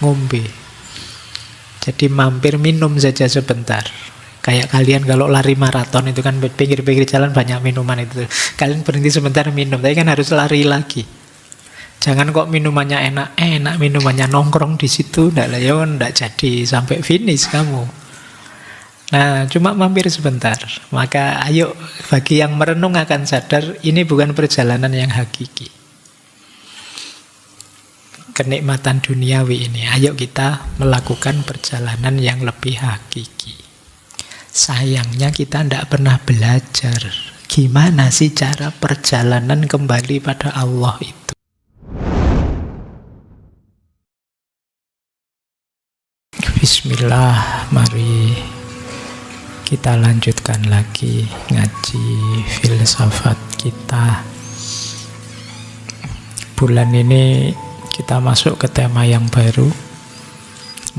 ngombe. Jadi mampir minum saja sebentar. Kayak kalian kalau lari maraton itu kan pinggir-pinggir jalan banyak minuman itu. Kalian berhenti sebentar minum, tapi kan harus lari lagi. Jangan kok minumannya enak, minumannya nongkrong di situ, ndak jadi sampai finish kamu. Nah, cuma mampir sebentar. Maka ayo, bagi yang merenung akan sadar, ini bukan perjalanan yang hakiki. Kenikmatan duniawi ini, ayo kita melakukan perjalanan yang lebih hakiki. Sayangnya kita tidak pernah belajar gimana sih cara perjalanan kembali pada Allah itu. Bismillah, mari kita lanjutkan lagi ngaji filsafat kita. Bulan ini kita masuk ke tema yang baru.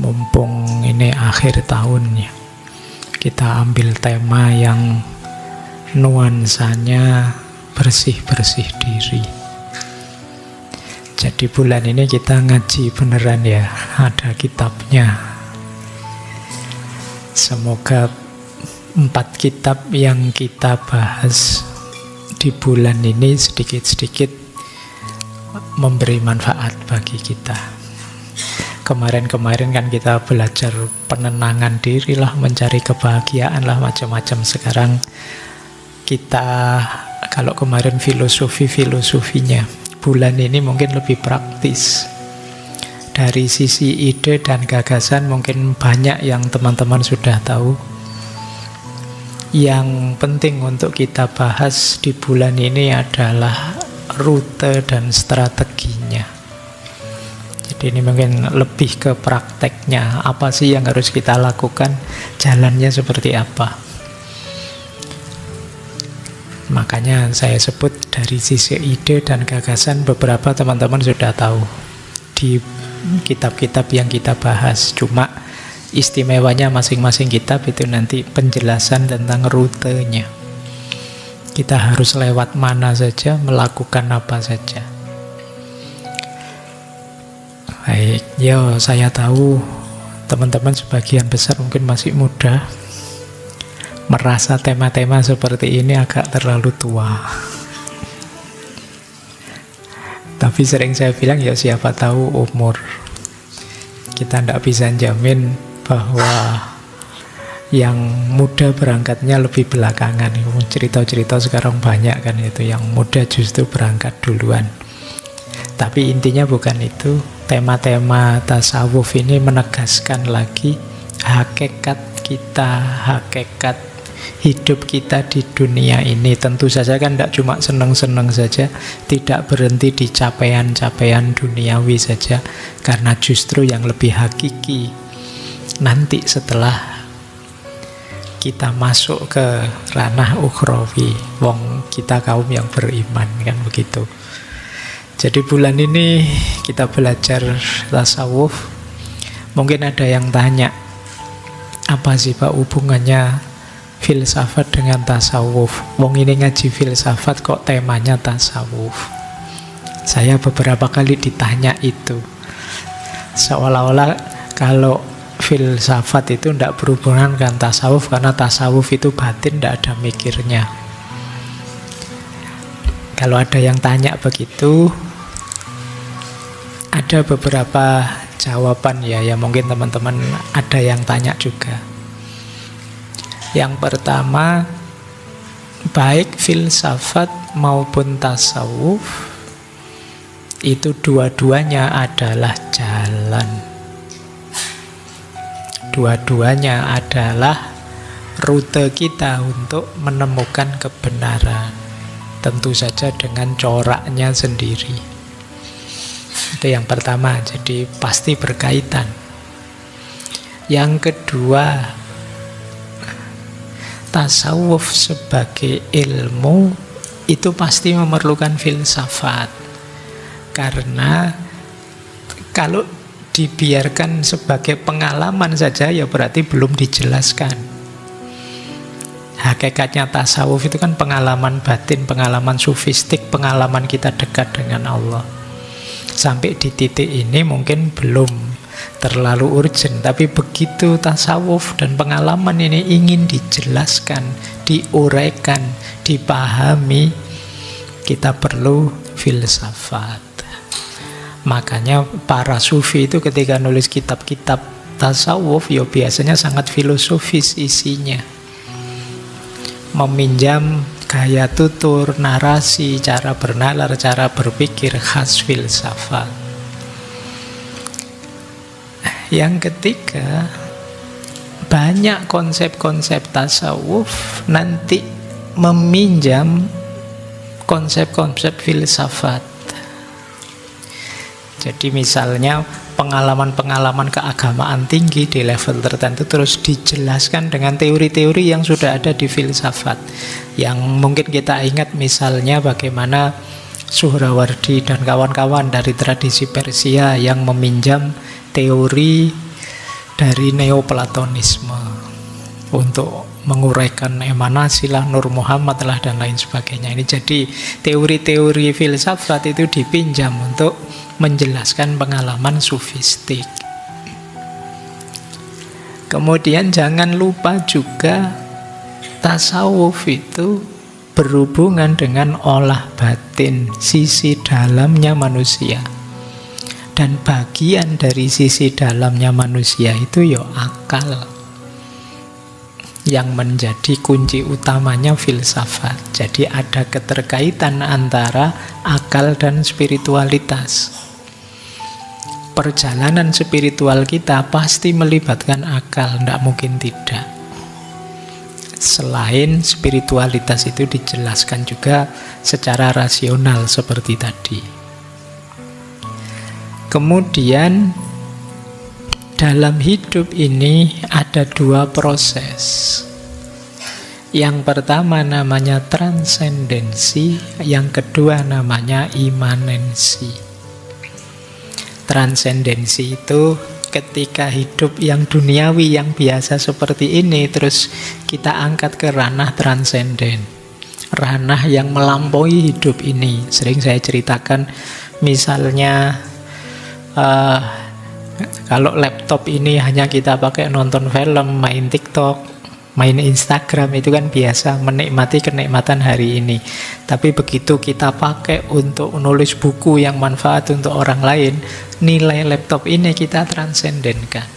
Mumpung ini akhir tahunnya, kita ambil tema yang nuansanya bersih-bersih diri. Jadi bulan ini kita ngaji beneran ya, ada kitabnya. Semoga 4 kitab yang kita bahas di bulan ini sedikit-sedikit memberi manfaat bagi kita. Kemarin-kemarin kan kita belajar penenangan diri lah, mencari kebahagiaan lah, macam-macam. Sekarang kita, kalau kemarin filosofinya, bulan ini mungkin lebih praktis. Dari sisi ide dan gagasan mungkin banyak yang teman-teman sudah tahu. Yang penting untuk kita bahas di bulan ini adalah rute dan strateginya. Jadi ini mungkin lebih ke prakteknya. Apa sih yang harus kita lakukan? Jalannya seperti apa? Makanya saya sebut dari sisi ide dan gagasan beberapa teman-teman sudah tahu di kitab-kitab yang kita bahas. Cuma istimewanya masing-masing kitab itu nanti penjelasan tentang rutenya. Kita harus lewat mana saja, melakukan apa saja. Baik, yo saya tahu teman-teman sebagian besar mungkin masih muda, merasa tema-tema seperti ini agak terlalu tua. Tapi sering saya bilang ya siapa tahu umur. Kita tidak bisa jamin bahwa yang muda berangkatnya lebih belakangan. Cerita-cerita sekarang banyak kan itu, yang muda justru berangkat duluan. Tapi intinya bukan itu. Tema-tema tasawuf ini menegaskan lagi hakikat kita, hakikat hidup kita di dunia ini. Tentu saja kan tidak cuma senang-senang saja, tidak berhenti di capaian-capaian duniawi saja, karena justru yang lebih hakiki nanti setelah kita masuk ke ranah ukhrawi, wong kita kaum yang beriman, kan begitu. Jadi bulan ini kita belajar tasawuf. Mungkin ada yang tanya, apa sih Pak hubungannya filsafat dengan tasawuf? Wong ini ngaji filsafat kok temanya tasawuf. Saya beberapa kali ditanya itu, seolah-olah kalau filsafat itu tidak berhubungan dengan tasawuf, karena tasawuf itu batin, tidak ada mikirnya. Kalau ada yang tanya begitu, ada beberapa jawaban ya mungkin teman-teman ada yang tanya juga. Yang pertama, baik filsafat maupun tasawuf itu dua-duanya adalah jalan. Dua-duanya adalah rute kita untuk menemukan kebenaran. Tentu saja dengan coraknya sendiri. Itu yang pertama, jadi pasti berkaitan. Yang kedua, tasawuf sebagai ilmu itu pasti memerlukan filsafat. Karena kalau dibiarkan sebagai pengalaman saja ya berarti belum dijelaskan. Hakikatnya tasawuf itu kan pengalaman batin, pengalaman sufistik, pengalaman kita dekat dengan Allah. Sampai di titik ini mungkin belum terlalu urgent. Tapi begitu tasawuf dan pengalaman ini ingin dijelaskan, diuraikan, dipahami, kita perlu filsafat. Makanya para sufi itu ketika nulis kitab-kitab tasawuf, ya biasanya sangat filosofis isinya. Meminjam gaya tutur, narasi, cara bernalar, cara berpikir khas filsafat. Yang ketiga, banyak konsep-konsep tasawuf nanti meminjam konsep-konsep filsafat. Jadi misalnya pengalaman-pengalaman keagamaan tinggi di level tertentu terus dijelaskan dengan teori-teori yang sudah ada di filsafat. Yang mungkin kita ingat misalnya bagaimana Suhrawardi dan kawan-kawan dari tradisi Persia yang meminjam teori dari Neoplatonisme untuk menguraikan emanasi lah, Nur Muhammad lah, dan lain sebagainya. Ini jadi teori-teori filsafat itu dipinjam untuk menjelaskan pengalaman sufistik. Kemudian jangan lupa juga tasawuf itu berhubungan dengan olah batin, sisi dalamnya manusia. Dan bagian dari sisi dalamnya manusia itu ya akal, yang menjadi kunci utamanya filsafat. Jadi ada keterkaitan antara akal dan spiritualitas. Perjalanan spiritual kita pasti melibatkan akal, tidak mungkin tidak. Selain spiritualitas itu dijelaskan juga secara rasional seperti tadi. Kemudian dalam hidup ini ada dua proses. Yang pertama namanya transendensi, yang kedua namanya imanensi. Transendensi itu ketika hidup yang duniawi, yang biasa seperti ini, terus kita angkat ke ranah transenden, ranah yang melampaui hidup ini. Sering saya ceritakan, misalnya kalau laptop ini hanya kita pakai nonton film, main TikTok, main Instagram, itu kan biasa, menikmati kenikmatan hari ini. Tapi begitu kita pakai untuk menulis buku yang manfaat untuk orang lain, nilai laptop ini kita transendenkan.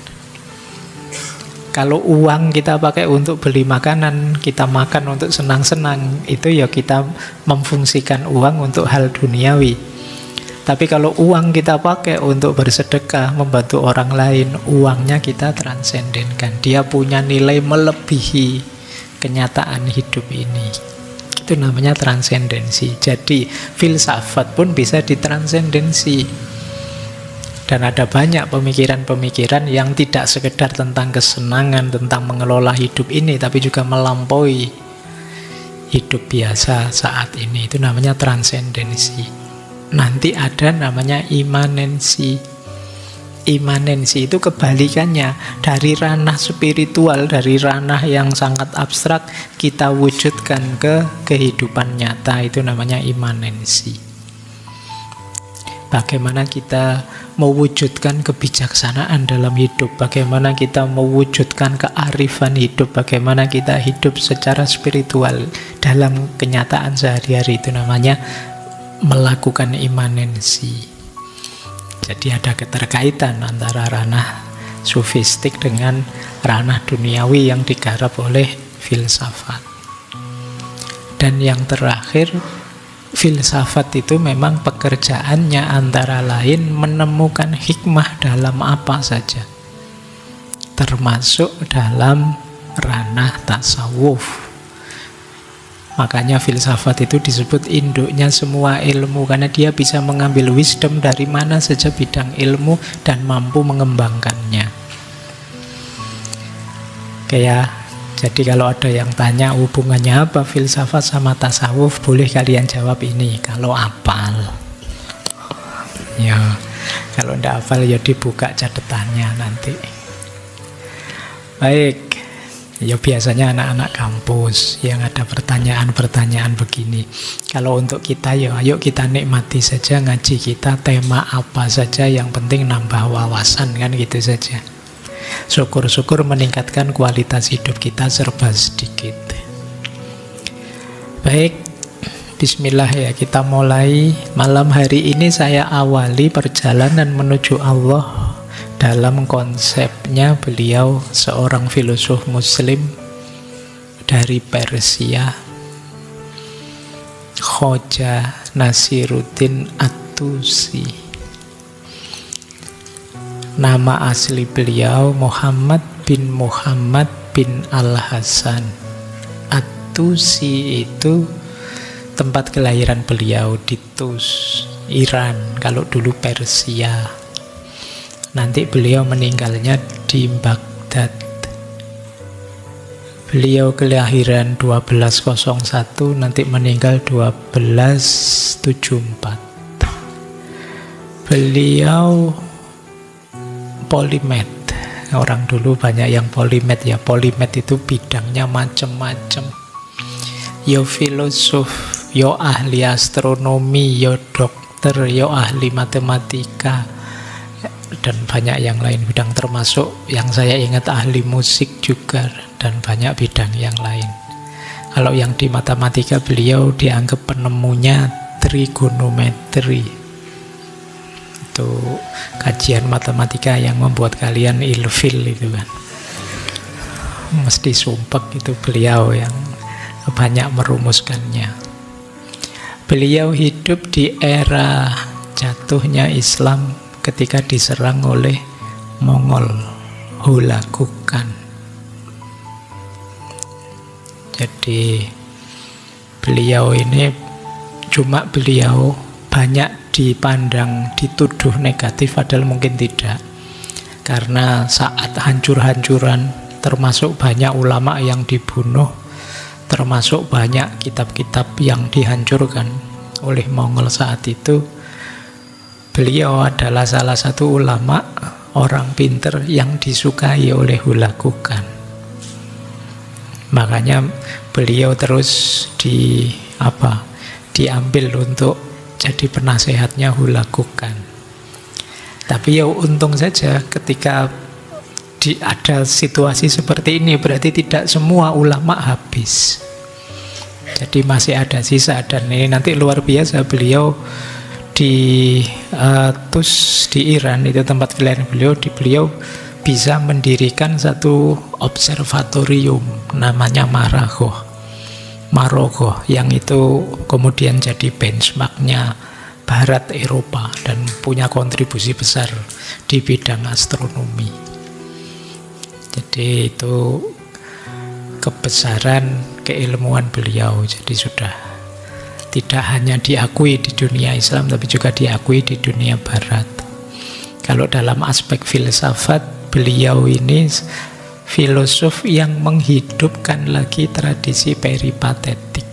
Kalau uang kita pakai untuk beli makanan, kita makan untuk senang-senang, itu ya kita memfungsikan uang untuk hal duniawi. Tapi kalau uang kita pakai untuk bersedekah, membantu orang lain, uangnya kita transendenkan. Dia punya nilai melebihi kenyataan hidup ini. Itu namanya transendensi. Jadi filsafat pun bisa ditransendensi. Dan ada banyak pemikiran-pemikiran yang tidak sekedar tentang kesenangan, tentang mengelola hidup ini, tapi juga melampaui hidup biasa saat ini. Itu namanya transendensi. Nanti ada namanya imanensi. Imanensi itu kebalikannya. Dari ranah spiritual, dari ranah yang sangat abstrak, kita wujudkan ke kehidupan nyata. Itu namanya imanensi. Bagaimana kita mewujudkan kebijaksanaan dalam hidup, bagaimana kita mewujudkan kearifan hidup, bagaimana kita hidup secara spiritual dalam kenyataan sehari-hari. Itu namanya melakukan imanensi. Jadi ada keterkaitan antara ranah sufistik dengan ranah duniawi yang digarap oleh filsafat. Dan yang terakhir, filsafat itu memang pekerjaannya antara lain menemukan hikmah dalam apa saja, termasuk dalam ranah tasawuf. Makanya filsafat itu disebut induknya semua ilmu, karena dia bisa mengambil wisdom dari mana saja bidang ilmu dan mampu mengembangkannya. Jadi kalau ada yang tanya hubungannya apa filsafat sama tasawuf, boleh kalian jawab ini, kalau apal. Ya, kalau tidak hafal ya dibuka catatannya nanti. Baik. Ya biasanya anak-anak kampus yang ada pertanyaan-pertanyaan begini. Kalau untuk kita ya ayo kita nikmati saja ngaji kita, tema apa saja, yang penting nambah wawasan kan gitu saja. Syukur-syukur meningkatkan kualitas hidup kita serba sedikit. Baik, bismillah ya, kita mulai. Malam hari ini saya awali perjalanan menuju Allah dalam konsepnya beliau seorang filosof muslim dari Persia, Khoja Nasiruddin At-Tusi. Nama asli beliau Muhammad bin Al-Hasan. At-Tusi itu tempat kelahiran beliau di Tus, Iran, kalau dulu Persia. Nanti beliau meninggalnya di Baghdad. Beliau kelahiran 1201, nanti meninggal 1274. Beliau polimet. Orang dulu banyak yang polimet ya. Polimet itu bidangnya macam-macam. Yo filosof, yo ahli astronomi, yo dokter, yo ahli matematika, dan banyak yang lain bidang, termasuk yang saya ingat ahli musik juga, dan banyak bidang yang lain. Kalau yang di matematika beliau dianggap penemunya trigonometri. Itu kajian matematika yang membuat kalian ilfil itu kan. Mesti sumpek, itu beliau yang banyak merumuskannya. Beliau hidup di era jatuhnya Islam ketika diserang oleh Mongol, Hulagukan. Jadi beliau ini, cuma beliau banyak dipandang, dituduh negatif, padahal mungkin tidak. Karena saat hancur-hancuran, termasuk banyak ulama yang dibunuh, termasuk banyak kitab-kitab yang dihancurkan oleh Mongol saat itu. Beliau adalah salah satu ulama, orang pinter yang disukai oleh Hulagukan. Makanya beliau terus diambil untuk jadi penasehatnya Hulagukan. Tapi ya untung saja ketika ada situasi seperti ini, berarti tidak semua ulama habis. Jadi masih ada sisa, dan ini nanti luar biasa. Beliau di Tus di Iran, itu tempat kelahiran beliau bisa mendirikan satu observatorium namanya Marogoh, yang itu kemudian jadi benchmarknya Barat Eropa dan punya kontribusi besar di bidang astronomi. Jadi itu kebesaran keilmuan beliau. Jadi sudah tidak hanya diakui di dunia Islam, tapi juga diakui di dunia Barat. Kalau dalam aspek filsafat, beliau ini filosof yang menghidupkan lagi tradisi peripatetik.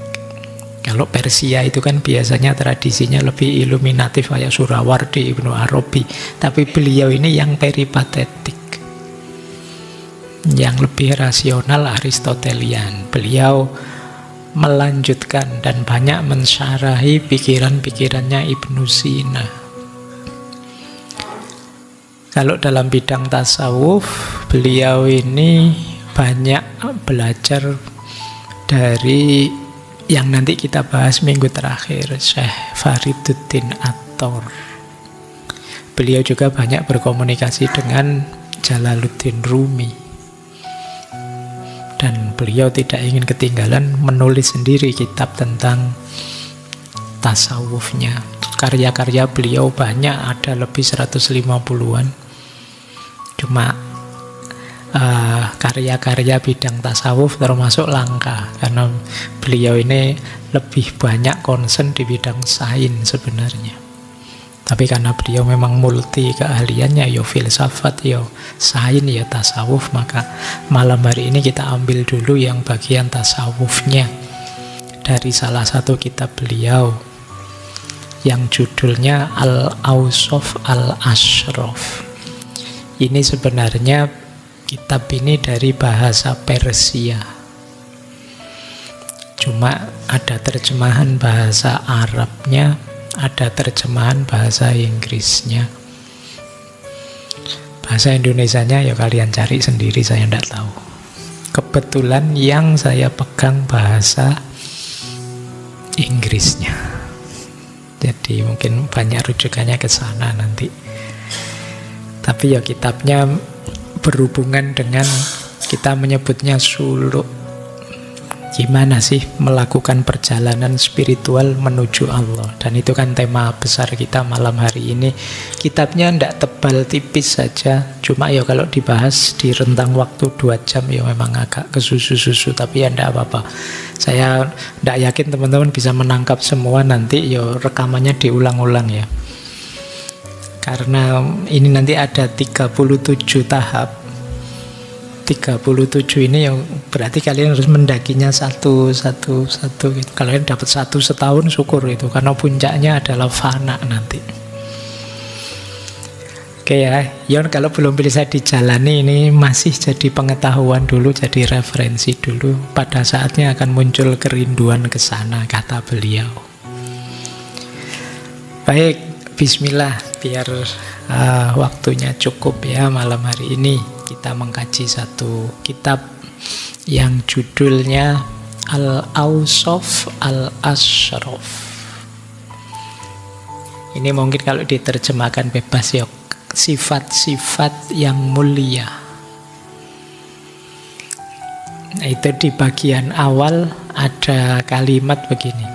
Kalau Persia itu kan biasanya tradisinya lebih iluminatif, kayak Surawardi, Ibnu Arabi. Tapi beliau ini yang peripatetik, yang lebih rasional, Aristotelian. Beliau melanjutkan dan banyak mensyarahi pikiran-pikirannya Ibnu Sina. Kalau dalam bidang tasawuf, beliau ini banyak belajar dari yang nanti kita bahas minggu terakhir, Syekh Fariduddin At-Tor. Beliau juga banyak berkomunikasi dengan Jalaluddin Rumi. Dan beliau tidak ingin ketinggalan menulis sendiri kitab tentang tasawufnya. Karya-karya beliau banyak, ada lebih 150-an. Cuma karya-karya bidang tasawuf termasuk langka, karena beliau ini lebih banyak concern di bidang sains sebenarnya. Tapi karena beliau memang multi keahliannya, ya filsafat, ya sains, ya tasawuf, maka malam hari ini kita ambil dulu yang bagian tasawufnya dari salah satu kitab beliau yang judulnya Al-Awsaf Al-Ashraf. Ini sebenarnya Kitab ini dari bahasa Persia. Cuma ada terjemahan bahasa Arabnya, ada terjemahan bahasa Inggrisnya. Bahasa Indonesianya ya kalian cari sendiri, saya tidak tahu. Kebetulan yang saya pegang bahasa Inggrisnya. Jadi mungkin banyak rujukannya ke sana nanti. Tapi ya kitabnya berhubungan dengan, kita menyebutnya suluk. Gimana sih melakukan perjalanan spiritual menuju Allah. Dan itu kan tema besar kita malam hari ini. Kitabnya tidak tebal, tipis saja. Cuma ya kalau dibahas di rentang waktu 2 jam ya memang agak kesusu-susu. Tapi ya tidak apa-apa. Saya tidak yakin teman-teman bisa menangkap semua. Nanti ya rekamannya diulang-ulang ya. Karena ini nanti ada 37 tahap. 37 ini yang berarti kalian harus mendakinya satu gitu. Kalian dapat satu setahun syukur itu, karena puncaknya adalah fana nanti. Oke ya, Yon kalau belum bisa dijalani ini masih jadi pengetahuan dulu, jadi referensi dulu. Pada saatnya akan muncul kerinduan ke sana, kata beliau. Baik, bismillah, biar waktunya cukup ya malam hari ini. Kita mengkaji satu kitab yang judulnya Al-Awsaf Al-Ashraf. Ini mungkin kalau diterjemahkan bebas ya, sifat-sifat yang mulia. Nah, itu di bagian awal ada kalimat begini.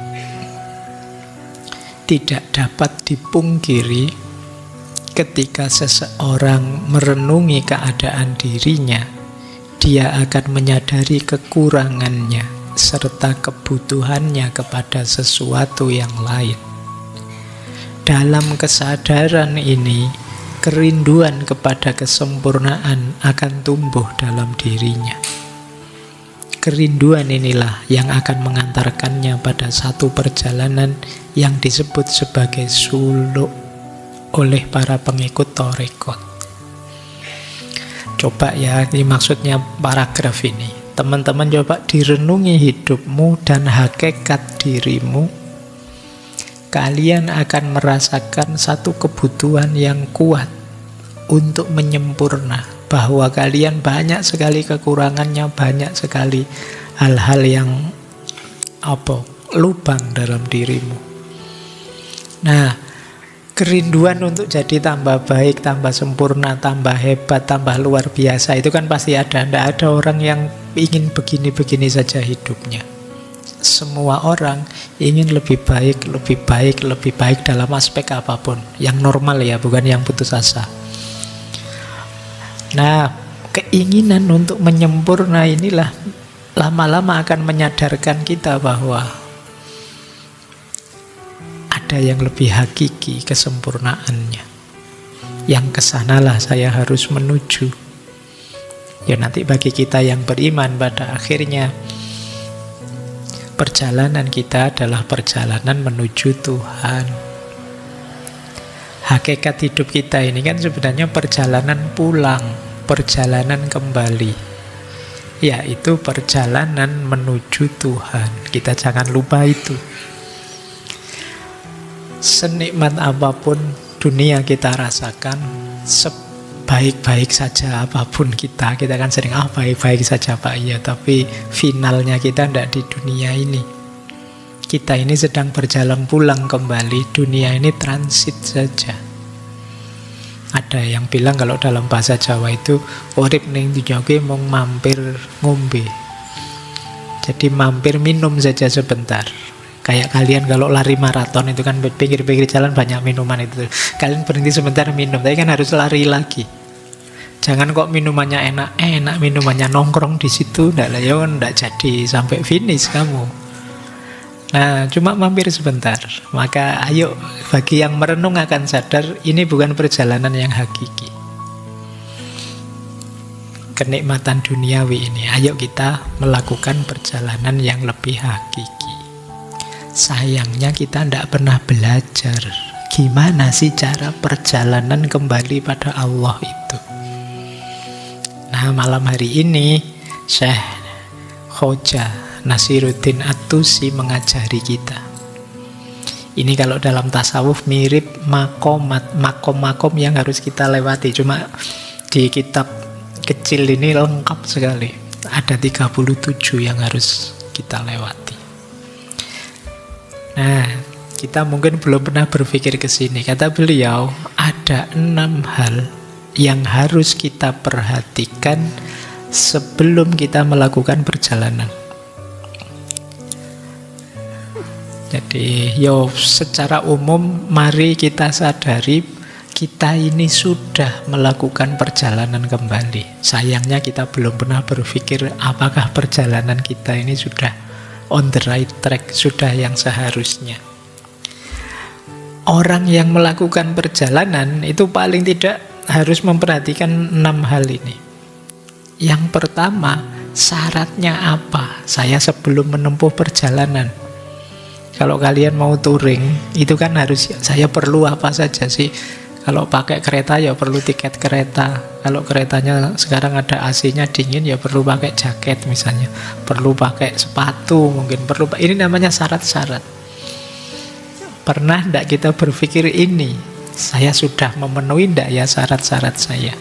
Tidak dapat dipungkiri ketika seseorang merenungi keadaan dirinya, dia akan menyadari kekurangannya serta kebutuhannya kepada sesuatu yang lain. Dalam kesadaran ini, kerinduan kepada kesempurnaan akan tumbuh dalam dirinya. Kerinduan inilah yang akan mengantarkannya pada satu perjalanan yang disebut sebagai suluk oleh para pengikut Thariqat. Coba ya, ini maksudnya paragraf ini. Teman-teman coba direnungi hidupmu dan hakikat dirimu. Kalian akan merasakan satu kebutuhan yang kuat untuk menyempurna. Bahwa kalian banyak sekali kekurangannya, banyak sekali hal-hal yang lubang dalam dirimu. Nah, kerinduan untuk jadi tambah baik, tambah sempurna, tambah hebat, tambah luar biasa, itu kan pasti ada. Tidak ada orang yang ingin begini-begini saja hidupnya. Semua orang ingin lebih baik, lebih baik, lebih baik dalam aspek apapun. Yang normal ya, bukan yang putus asa. Nah, keinginan untuk menyempurna inilah lama-lama akan menyadarkan kita bahwa ada yang lebih hakiki kesempurnaannya. Yang kesanalah saya harus menuju. Ya nanti bagi kita yang beriman pada akhirnya perjalanan kita adalah perjalanan menuju Tuhan. Hakikat hidup kita ini kan sebenarnya perjalanan pulang, perjalanan kembali. Yaitu perjalanan menuju Tuhan. Kita jangan lupa itu. Senikmat apapun dunia kita rasakan, sebaik-baik saja apapun kita kan sering baik-baik saja Pak, iya, tapi finalnya kita tidak di dunia ini. Kita ini sedang berjalan pulang kembali, dunia ini transit saja. Ada yang bilang kalau dalam bahasa Jawa itu urip ning dunya kuwi mung mampir ngombe. Jadi mampir minum saja sebentar. Kayak kalian kalau lari maraton itu kan pinggir-pinggir jalan banyak minuman itu. Kalian berhenti sebentar minum, tapi kan harus lari lagi. Jangan kok minumannya enak, minumannya nongkrong di situ, ndak jadi sampai finish kamu. Nah, cuma mampir sebentar. Maka ayo, bagi yang merenung akan sadar ini bukan perjalanan yang hakiki. Kenikmatan duniawi ini, ayo kita melakukan perjalanan yang lebih hakiki. Sayangnya kita tidak pernah belajar gimana sih cara perjalanan kembali pada Allah itu. Nah, malam hari ini Syekh Khoja Nasiruddin At-Tusi mengajari kita. Ini kalau dalam tasawuf mirip makom-makom yang harus kita lewati. Cuma di kitab kecil ini lengkap sekali. Ada 37 yang harus kita lewati. Nah, kita mungkin belum pernah berpikir ke sini. Kata beliau, ada 6 hal yang harus kita perhatikan sebelum kita melakukan perjalanan. Jadi, secara umum mari kita sadari kita ini sudah melakukan perjalanan kembali. Sayangnya kita belum pernah berpikir apakah perjalanan kita ini sudah on the right track, sudah yang seharusnya. Orang yang melakukan perjalanan itu paling tidak harus memperhatikan 6 hal ini. Yang pertama, syaratnya apa? Saya sebelum menempuh perjalanan. Kalau kalian mau touring, itu kan harus, saya perlu apa saja sih? Kalau pakai kereta ya perlu tiket kereta. Kalau keretanya sekarang ada AC-nya dingin ya perlu pakai jaket misalnya. Perlu pakai sepatu mungkin. Ini namanya syarat-syarat. Pernah tidak kita berpikir ini? Saya sudah memenuhi tidak ya syarat-syarat saya?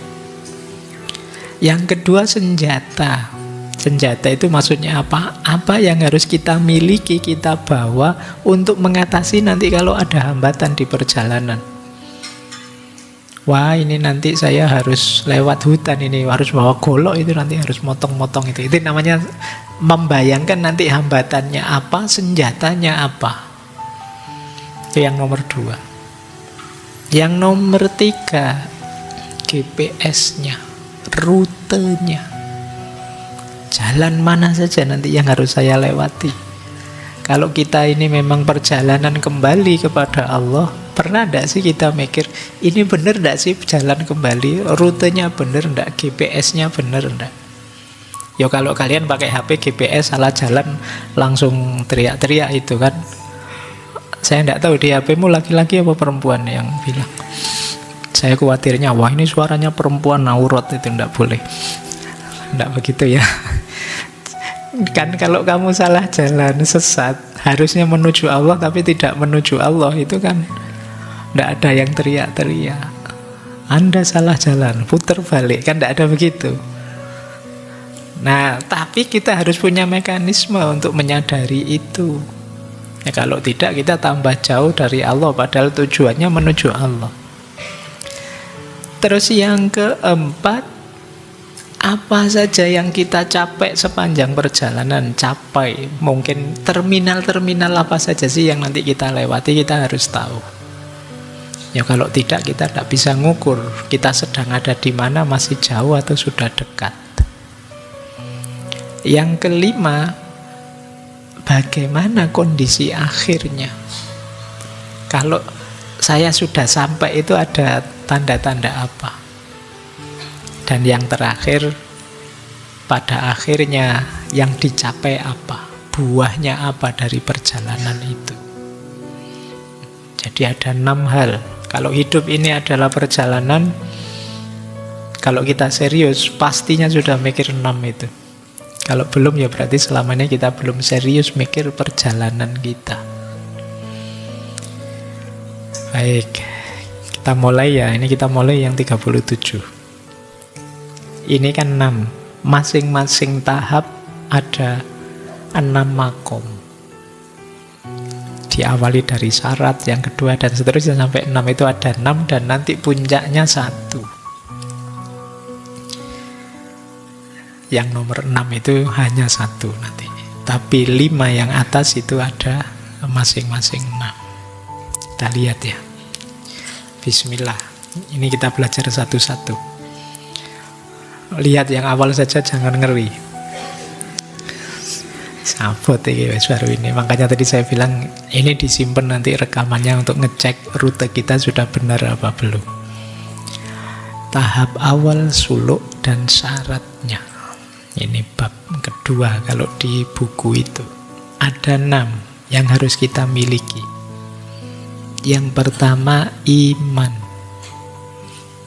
Yang kedua, senjata. Senjata itu maksudnya apa? Apa yang harus kita miliki, kita bawa untuk mengatasi nanti kalau ada hambatan di perjalanan. Wah, ini nanti saya harus lewat hutan ini, harus bawa golok itu, nanti harus motong-motong itu. Itu namanya membayangkan nanti hambatannya apa, senjatanya apa. Itu yang nomor 2. Yang nomor 3, GPS-nya, rutenya. Jalan mana saja nanti yang harus saya lewati. Kalau kita ini memang perjalanan kembali kepada Allah, pernah tidak sih kita mikir, ini benar tidak sih jalan kembali, rutenya benar tidak, GPS-nya benar tidak? Ya kalau kalian pakai HP GPS salah jalan langsung teriak-teriak itu kan. Saya tidak tahu di HP-mu laki-laki apa perempuan yang bilang. Saya khawatirnya, wah ini suaranya perempuan aurat, itu tidak boleh. Tidak begitu ya. Kan kalau kamu salah jalan, sesat, harusnya menuju Allah tapi tidak menuju Allah, itu kan tidak ada yang teriak-teriak. Anda salah jalan, putar balik, kan tidak ada begitu. Nah, tapi kita harus punya mekanisme untuk menyadari itu. Ya, kalau tidak kita tambah jauh dari Allah, padahal tujuannya menuju Allah. Terus yang keempat, apa saja yang kita capek sepanjang perjalanan, capai. Mungkin terminal-terminal apa saja sih yang nanti kita lewati, kita harus tahu. Ya kalau tidak kita tidak bisa ngukur kita sedang ada di mana, masih jauh atau sudah dekat. Yang kelima, bagaimana kondisi akhirnya. Kalau saya sudah sampai itu ada tanda-tanda apa. Dan yang terakhir, pada akhirnya yang dicapai apa? Buahnya apa dari perjalanan itu? Jadi ada 6 hal. Kalau hidup ini adalah perjalanan, kalau kita serius, pastinya sudah mikir 6 itu. Kalau belum ya berarti selama ini kita belum serius mikir perjalanan kita. Baik, kita mulai ya. Ini kita mulai yang 37. Ini kan 6. Masing-masing tahap ada 6 makom. Diawali dari syarat, yang kedua dan seterusnya sampai 6 itu ada 6 dan nanti puncaknya 1. Yang nomor 6 itu hanya 1 nanti. Tapi 5 yang atas itu ada masing-masing 6. Kita lihat ya. Bismillah. Ini kita belajar satu-satu. Lihat yang awal saja, jangan ngeri. Sabot ini baru ini. Makanya tadi saya bilang ini disimpan nanti rekamannya untuk ngecek rute kita sudah benar apa belum. Tahap awal, suluk dan syaratnya. Ini bab kedua kalau di buku itu. Ada 6 yang harus kita miliki. Yang pertama, iman.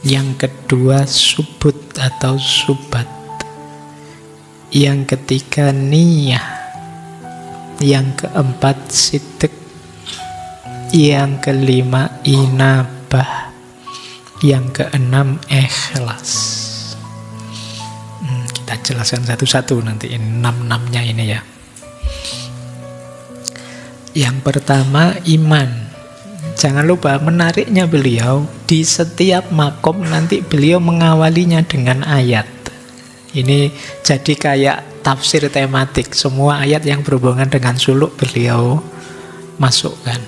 Yang kedua subut atau subat. Yang ketiga niyah. Yang keempat sidq. Yang kelima inabah. Yang keenam ikhlas. Kita jelaskan satu-satu nanti enam-enamnya ini ya. Yang pertama iman. Jangan lupa menariknya beliau di setiap makom nanti beliau mengawalinya dengan ayat. Ini jadi kayak tafsir tematik. Semua ayat yang berhubungan dengan suluk beliau masukkan.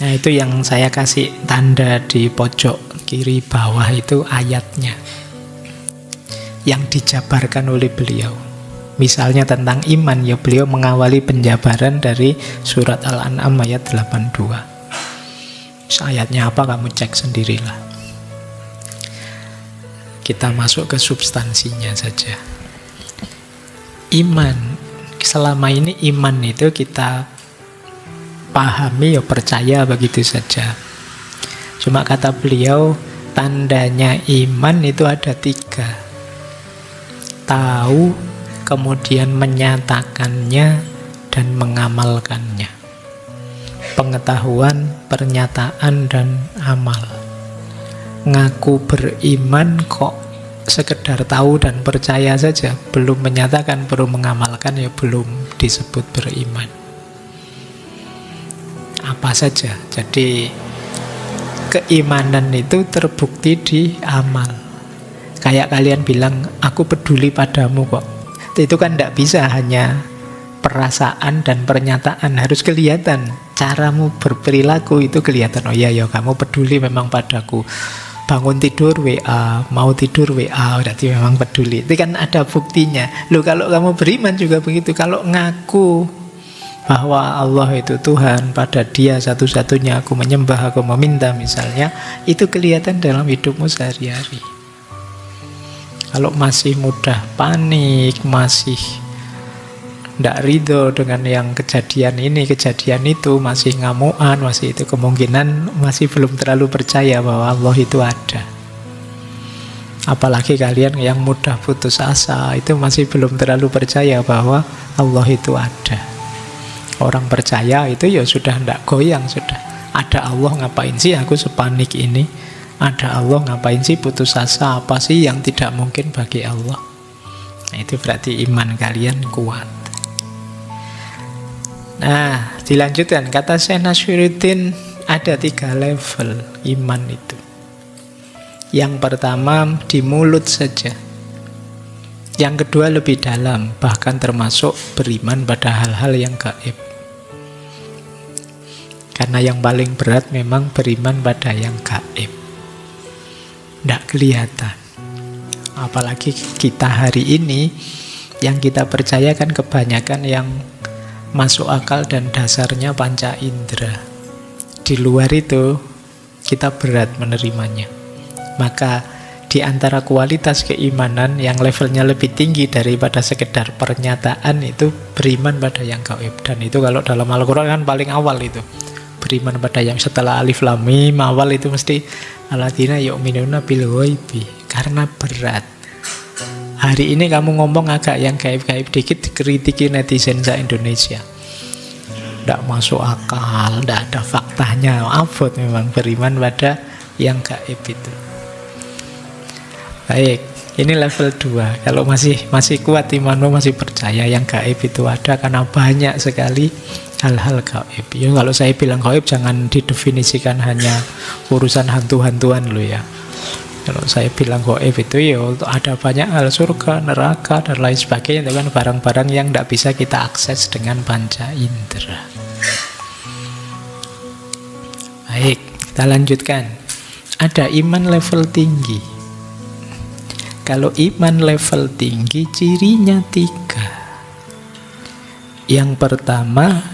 Nah itu yang saya kasih tanda di pojok kiri bawah itu ayatnya yang dijabarkan oleh beliau. Misalnya tentang iman, ya beliau mengawali penjabaran dari surat Al-An'am ayat 82. Ayatnya apa kamu cek sendirilah. Kita masuk ke substansinya saja. Iman, selama ini iman itu kita pahami ya percaya begitu saja. Cuma kata beliau tandanya iman itu ada 3. Tahu, kemudian menyatakannya dan mengamalkannya. Pengetahuan, pernyataan, dan amal. Ngaku beriman kok sekedar tahu dan percaya saja, belum menyatakan, belum mengamalkan, ya belum disebut beriman. Apa saja. Jadi keimanan itu terbukti di amal. Kayak kalian bilang, aku peduli padamu kok. Itu kan tidak bisa hanya perasaan dan pernyataan, harus kelihatan. Caramu berperilaku itu kelihatan. Oh iya ya, kamu peduli memang padaku. Bangun tidur WA, mau tidur WA, berarti memang peduli. Itu kan ada buktinya. Loh kalau kamu beriman juga begitu. Kalau ngaku bahwa Allah itu Tuhan, pada Dia satu-satunya aku menyembah, aku meminta misalnya, itu kelihatan dalam hidupmu sehari-hari. Kalau masih mudah panik, masih tidak ridho dengan yang kejadian ini, kejadian itu, masih ngamuan, masih itu, kemungkinan masih belum terlalu percaya bahwa Allah itu ada. Apalagi kalian yang mudah putus asa, itu masih belum terlalu percaya bahwa Allah itu ada. Orang percaya itu ya sudah tidak goyang, sudah. Ada Allah, ngapain sih aku sepanik ini? Ada Allah, ngapain sih putus asa? Apa sih yang tidak mungkin bagi Allah? Nah, itu berarti iman kalian kuat. Nah, dilanjutkan. Kata Syekh Nasyruddin, ada 3 level iman itu. Yang pertama di mulut saja. Yang kedua lebih dalam, bahkan termasuk beriman pada hal-hal yang gaib. Karena yang paling berat memang beriman pada yang gaib. Tidak kelihatan. Apalagi kita hari ini, yang kita percayakan kebanyakan yang masuk akal dan dasarnya panca indera. Di luar itu kita berat menerimanya. Maka di antara kualitas keimanan yang levelnya lebih tinggi daripada sekedar pernyataan itu beriman pada yang gaib. Dan itu kalau dalam Al-Quran kan paling awal itu. Beriman pada yang setelah alif lam mim awal itu mesti alladzina yu'minuna bil ghaibi, karena berat. Hari ini kamu ngomong agak yang gaib-gaib dikit, dikritiki netizen se-Indonesia. Tidak masuk akal, tidak ada faktanya. Abot memang beriman pada yang gaib itu. Baik, ini level 2. Kalau masih kuat imanmu, masih percaya yang gaib itu ada, karena banyak sekali hal-hal gaib. Ya, kalau saya bilang gaib jangan didefinisikan hanya urusan hantu-hantuan loh ya. Kalau saya bilang gaib itu ya ada banyak hal, surga, neraka, dan lain sebagainya. Itu kan barang-barang yang tidak bisa kita akses dengan panca indera. Baik, kita lanjutkan. Ada iman level tinggi. Kalau iman level tinggi, cirinya 3. Yang pertama,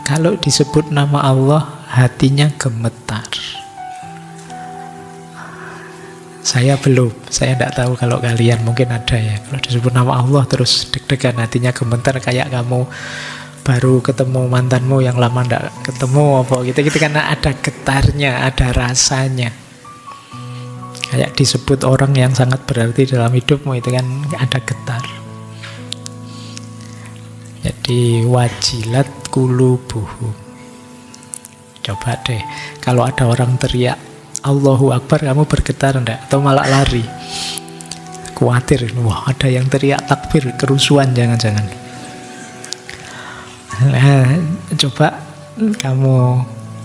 kalau disebut nama Allah, hatinya gemetar. Saya tidak tahu kalau kalian mungkin ada ya. Kalau disebut nama Allah terus deg-degan, hatinya gemetar, kayak kamu baru ketemu mantanmu yang lama tidak ketemu apa gitu karena ada getarnya, ada rasanya. Kayak disebut orang yang sangat berarti dalam hidupmu itu kan ada getar. Jadi wajilat qulubuhum. Coba deh, kalau ada orang teriak Allahu Akbar, kamu bergetar enggak? Atau malah lari? Khawatir, wah ada yang teriak takbir, kerusuhan jangan-jangan. Nah, coba kamu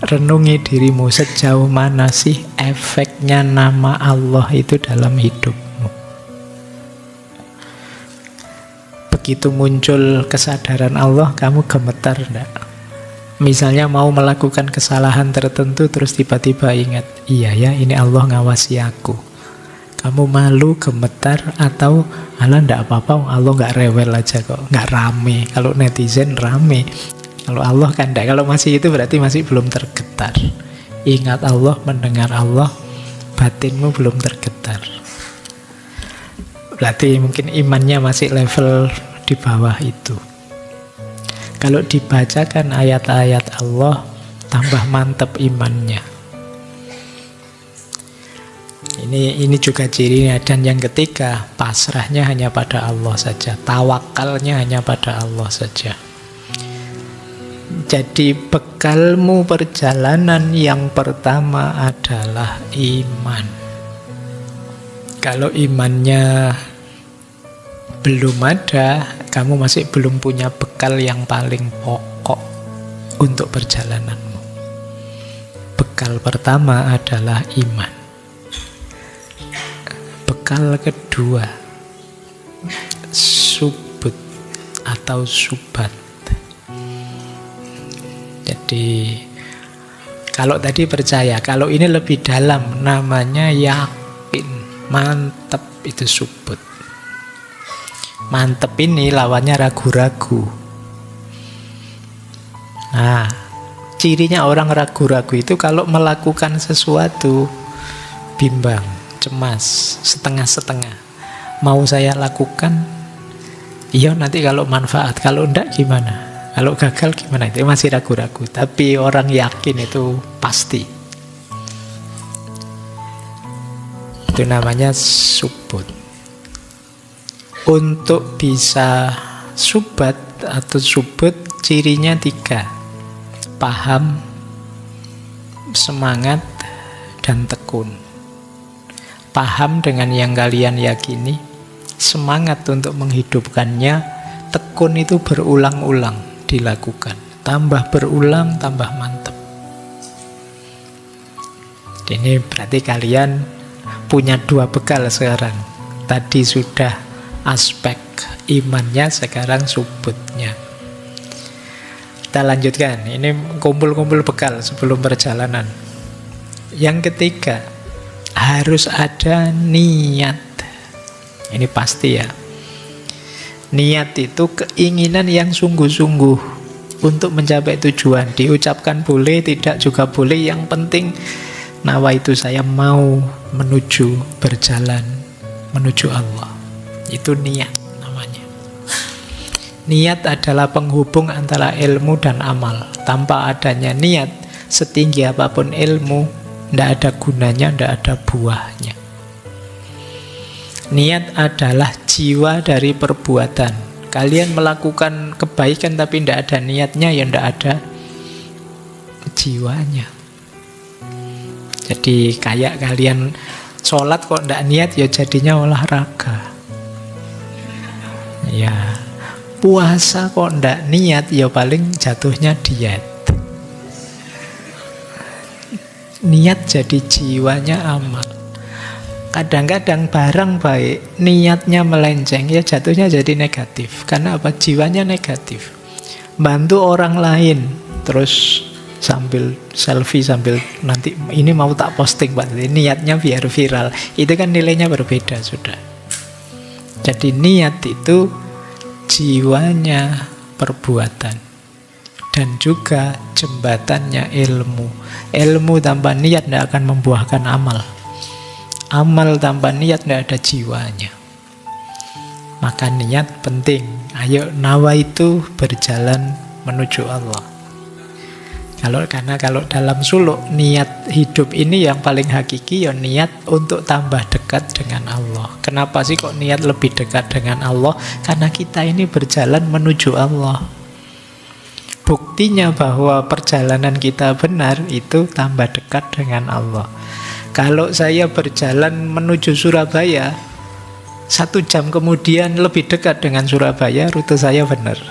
renungi dirimu, sejauh mana sih efeknya nama Allah itu dalam hidupmu. Begitu muncul kesadaran Allah, kamu gemetar enggak? Misalnya mau melakukan kesalahan tertentu, terus tiba-tiba ingat, iya ya ini Allah ngawasi aku. Kamu malu, gemetar, atau alah enggak apa-apa, Allah nggak rewel aja kok, nggak rame. Kalau netizen rame, kalau Allah kan enggak. Kalau masih itu berarti masih belum tergetar. Ingat Allah, mendengar Allah, batinmu belum tergetar. Berarti mungkin imannya masih level di bawah itu. Kalau dibacakan ayat-ayat Allah, tambah mantap imannya. Ini juga cirinya. Dan yang ketiga, pasrahnya hanya pada Allah saja, tawakalnya hanya pada Allah saja. Jadi bekalmu perjalanan yang pertama adalah iman. Kalau imannya belum ada, kamu masih belum punya bekal yang paling pokok untuk perjalananmu. Bekal pertama adalah iman. Bekal kedua, subut atau subat. Jadi kalau tadi percaya, kalau ini lebih dalam, namanya yakin, mantep, itu subut. Mantep ini lawannya ragu-ragu. Nah, cirinya orang ragu-ragu itu kalau melakukan sesuatu bimbang, cemas, setengah-setengah. Mau saya lakukan? Iya nanti kalau manfaat, kalau enggak gimana? Kalau gagal gimana? Itu masih ragu-ragu. Tapi orang yakin itu pasti. Itu namanya subut. Untuk bisa subat atau subut, cirinya 3. Paham, semangat, dan tekun. Paham dengan yang kalian yakini, semangat untuk menghidupkannya, tekun itu berulang-ulang dilakukan. Tambah berulang, tambah mantap. Ini berarti kalian punya 2 bekal sekarang. Tadi sudah aspek imannya, sekarang subutnya. Kita lanjutkan. Ini kumpul-kumpul bekal sebelum perjalanan. Yang ketiga, harus ada niat. Ini pasti ya. Niat itu keinginan yang sungguh-sungguh untuk mencapai tujuan. Diucapkan boleh, tidak juga boleh. Yang penting nawaitu, saya mau menuju, berjalan menuju Allah. Itu niat namanya. Niat adalah penghubung antara ilmu dan amal. Tanpa adanya niat, setinggi apapun ilmu, tidak ada gunanya, tidak ada buahnya. Niat adalah jiwa dari perbuatan. Kalian melakukan kebaikan tapi tidak ada niatnya, ya tidak ada jiwanya. Jadi kayak kalian sholat kok tidak niat, ya jadinya olahraga. Ya, puasa kok ndak niat, ya paling jatuhnya diet. Niat jadi jiwanya amal. Kadang-kadang barang baik, niatnya melenceng, ya jatuhnya jadi negatif. Karena apa? Jiwanya negatif. Bantu orang lain, terus sambil selfie, sambil nanti ini mau tak posting, Pak. Niatnya biar viral. Itu kan nilainya berbeda sudah. Jadi niat itu jiwanya perbuatan. Dan juga jembatannya ilmu. Ilmu tanpa niat tidak akan membuahkan amal. Amal tanpa niat tidak ada jiwanya. Maka niat penting. Ayo nawaitu berjalan menuju Allah. Karena kalau dalam suluk, niat hidup ini yang paling hakiki ya niat untuk tambah dekat dengan Allah. Kenapa sih kok niat lebih dekat dengan Allah? Karena kita ini berjalan menuju Allah. Buktinya bahwa perjalanan kita benar itu tambah dekat dengan Allah. Kalau saya berjalan menuju Surabaya, 1 jam kemudian lebih dekat dengan Surabaya, rute saya benar.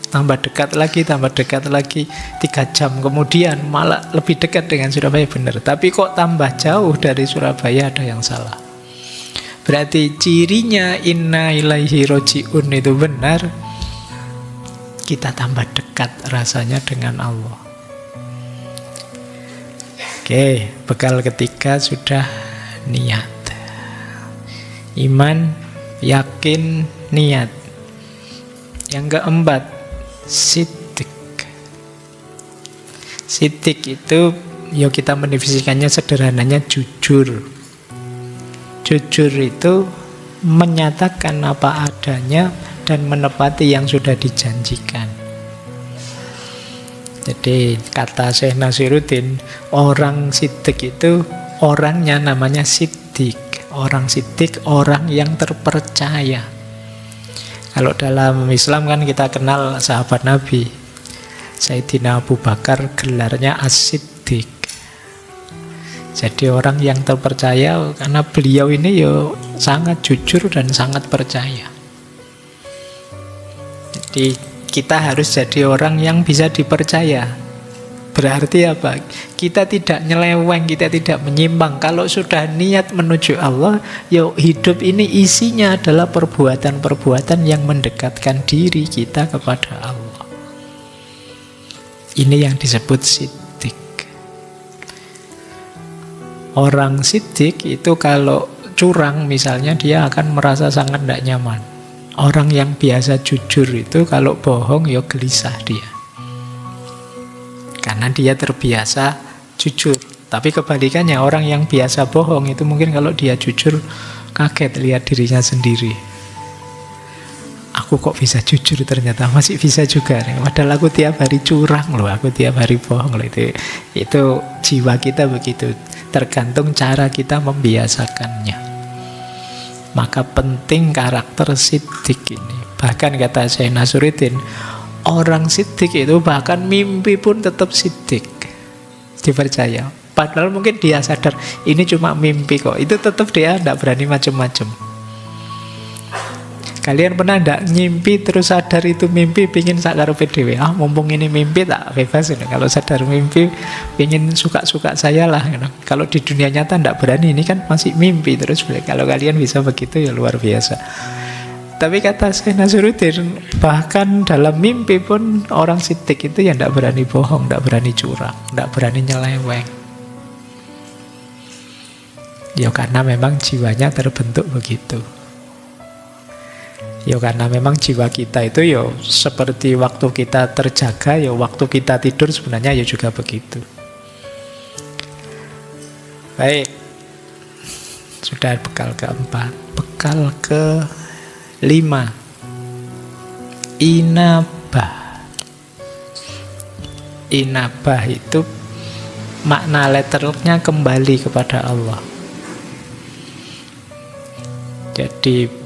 Tambah dekat lagi, 3 jam kemudian malah lebih dekat dengan Surabaya, benar. Tapi kok tambah jauh dari Surabaya, ada yang salah. Berarti cirinya inna ilaihi roji'un itu benar, kita tambah dekat rasanya dengan Allah. Oke, bekal ketiga sudah niat. Iman, yakin, niat. Yang keempat, siddiq. Siddiq itu, ya kita mendefinisikannya sederhananya jujur. Jujur itu menyatakan apa adanya dan menepati yang sudah dijanjikan. Jadi kata Syekh Nasiruddin, orang siddiq itu orangnya namanya siddiq. Orang siddiq, orang yang terpercaya. Kalau dalam Islam kan kita kenal sahabat Nabi, Sayyidina Abu Bakar gelarnya As-Siddiq. Jadi orang yang terpercaya karena beliau ini ya sangat jujur dan sangat percaya. Jadi kita harus jadi orang yang bisa dipercaya. Berarti apa? Kita tidak nyeleweng, kita tidak menyimpang. Kalau sudah niat menuju Allah, ya hidup ini isinya adalah perbuatan-perbuatan yang mendekatkan diri kita kepada Allah. Ini yang disebut siddiq. Orang siddiq itu kalau curang misalnya, dia akan merasa sangat tidak nyaman. Orang yang biasa jujur itu kalau bohong ya gelisah dia. Karena dia terbiasa jujur. Tapi kebalikannya, orang yang biasa bohong itu mungkin kalau dia jujur kaget lihat dirinya sendiri. Aku kok bisa jujur, ternyata masih bisa juga. Padahal aku tiap hari curang loh, aku tiap hari bohong loh. Itu jiwa kita begitu. Tergantung cara kita membiasakannya. Maka penting karakter siddiq ini. Bahkan kata Syekh Nasiruddin, orang siddiq itu bahkan mimpi pun tetap siddiq, dipercaya. Padahal mungkin dia sadar ini cuma mimpi kok, itu tetap dia tidak berani macam-macam. Kalian pernah tidak ngimpi terus sadar itu mimpi, pingin sakarepe dhewe, mumpung ini mimpi tak bebas ini. Kalau sadar mimpi pingin suka-suka saya lah gitu. Kalau di dunia nyata tidak berani, ini kan masih mimpi terus. Kalau kalian bisa begitu ya luar biasa. Tapi kata Syekh Nasiruddin, bahkan dalam mimpi pun orang siddiq itu ya tidak berani bohong, tidak berani curang, tidak berani nyeleweng. Ya karena memang jiwanya terbentuk begitu. Ya karena memang jiwa kita itu ya seperti waktu kita terjaga, ya waktu kita tidur sebenarnya ya juga begitu. Baik, sudah bekal keempat. Bekal kelima, inabah. Inabah itu makna letternya kembali kepada Allah. Jadi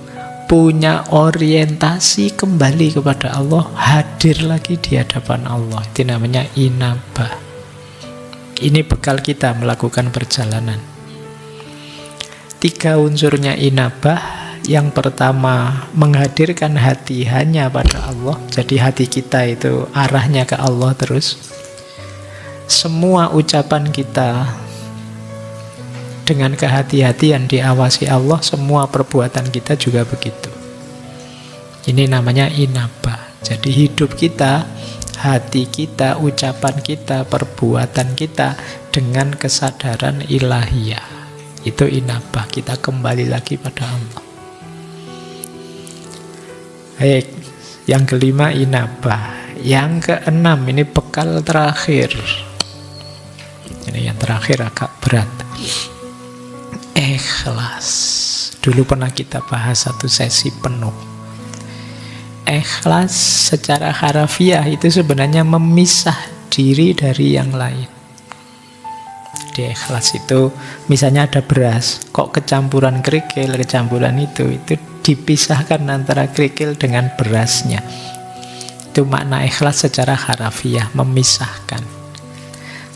punya orientasi kembali kepada Allah, hadir lagi di hadapan Allah. Itu namanya inabah. Ini bekal kita melakukan perjalanan. 3 unsurnya inabah. Yang pertama, menghadirkan hati hanya pada Allah. Jadi hati kita itu arahnya ke Allah terus. Semua ucapan kita dengan kehati-hatian diawasi Allah, semua perbuatan kita juga begitu. Ini namanya inabah. Jadi hidup kita, hati kita, ucapan kita, perbuatan kita dengan kesadaran ilahiyah. Itu inabah, kita kembali lagi pada Allah. Baik, yang kelima inabah. Yang keenam, ini bekal terakhir. Ini yang terakhir agak berat. Ikhlas. Dulu pernah kita bahas 1 sesi penuh. Ikhlas secara harafiah itu sebenarnya memisah diri dari yang lain. Di ikhlas itu misalnya ada beras, kok kecampuran kerikil, kecampuran itu dipisahkan antara kerikil dengan berasnya. Itu makna ikhlas secara harafiah, memisahkan.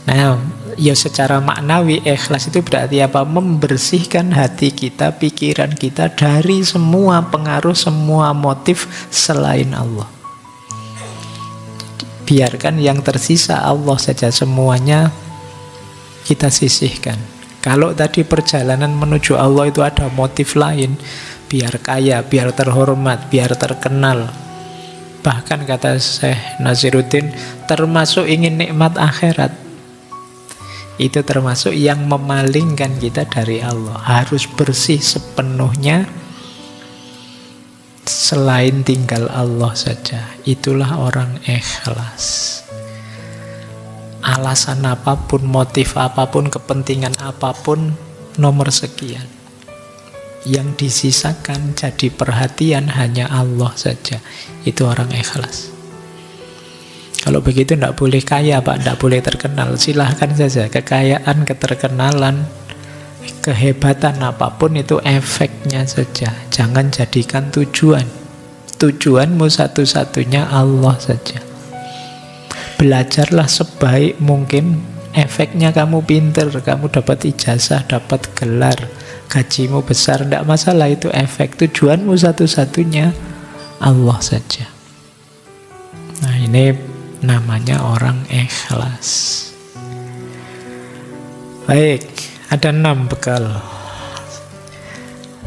Nah, ya secara maknawi ikhlas itu berarti apa? Membersihkan hati kita, pikiran kita dari semua pengaruh, semua motif selain Allah. Biarkan yang tersisa Allah saja, semuanya kita sisihkan. Kalau tadi perjalanan menuju Allah itu ada motif lain, biar kaya, biar terhormat, biar terkenal. Bahkan kata Syekh Naziruddin, termasuk ingin nikmat akhirat. Itu termasuk yang memalingkan kita dari Allah. Harus bersih sepenuhnya, selain tinggal Allah saja. Itulah orang ikhlas. Alasan apapun, motif apapun, kepentingan apapun, nomor sekian. Yang disisakan jadi perhatian hanya Allah saja. Itu orang ikhlas. Kalau begitu tidak boleh kaya, Pak, tidak boleh terkenal. Silahkan saja, kekayaan, keterkenalan, kehebatan apapun itu efeknya saja. Jangan jadikan tujuan. Tujuanmu satu-satunya Allah saja. Belajarlah sebaik mungkin, efeknya kamu pinter, kamu dapat ijazah, dapat gelar, gajimu besar, tidak masalah, itu efek. Tujuanmu satu-satunya Allah saja. Nah, ini namanya orang ikhlas. Baik, ada 6 bekal.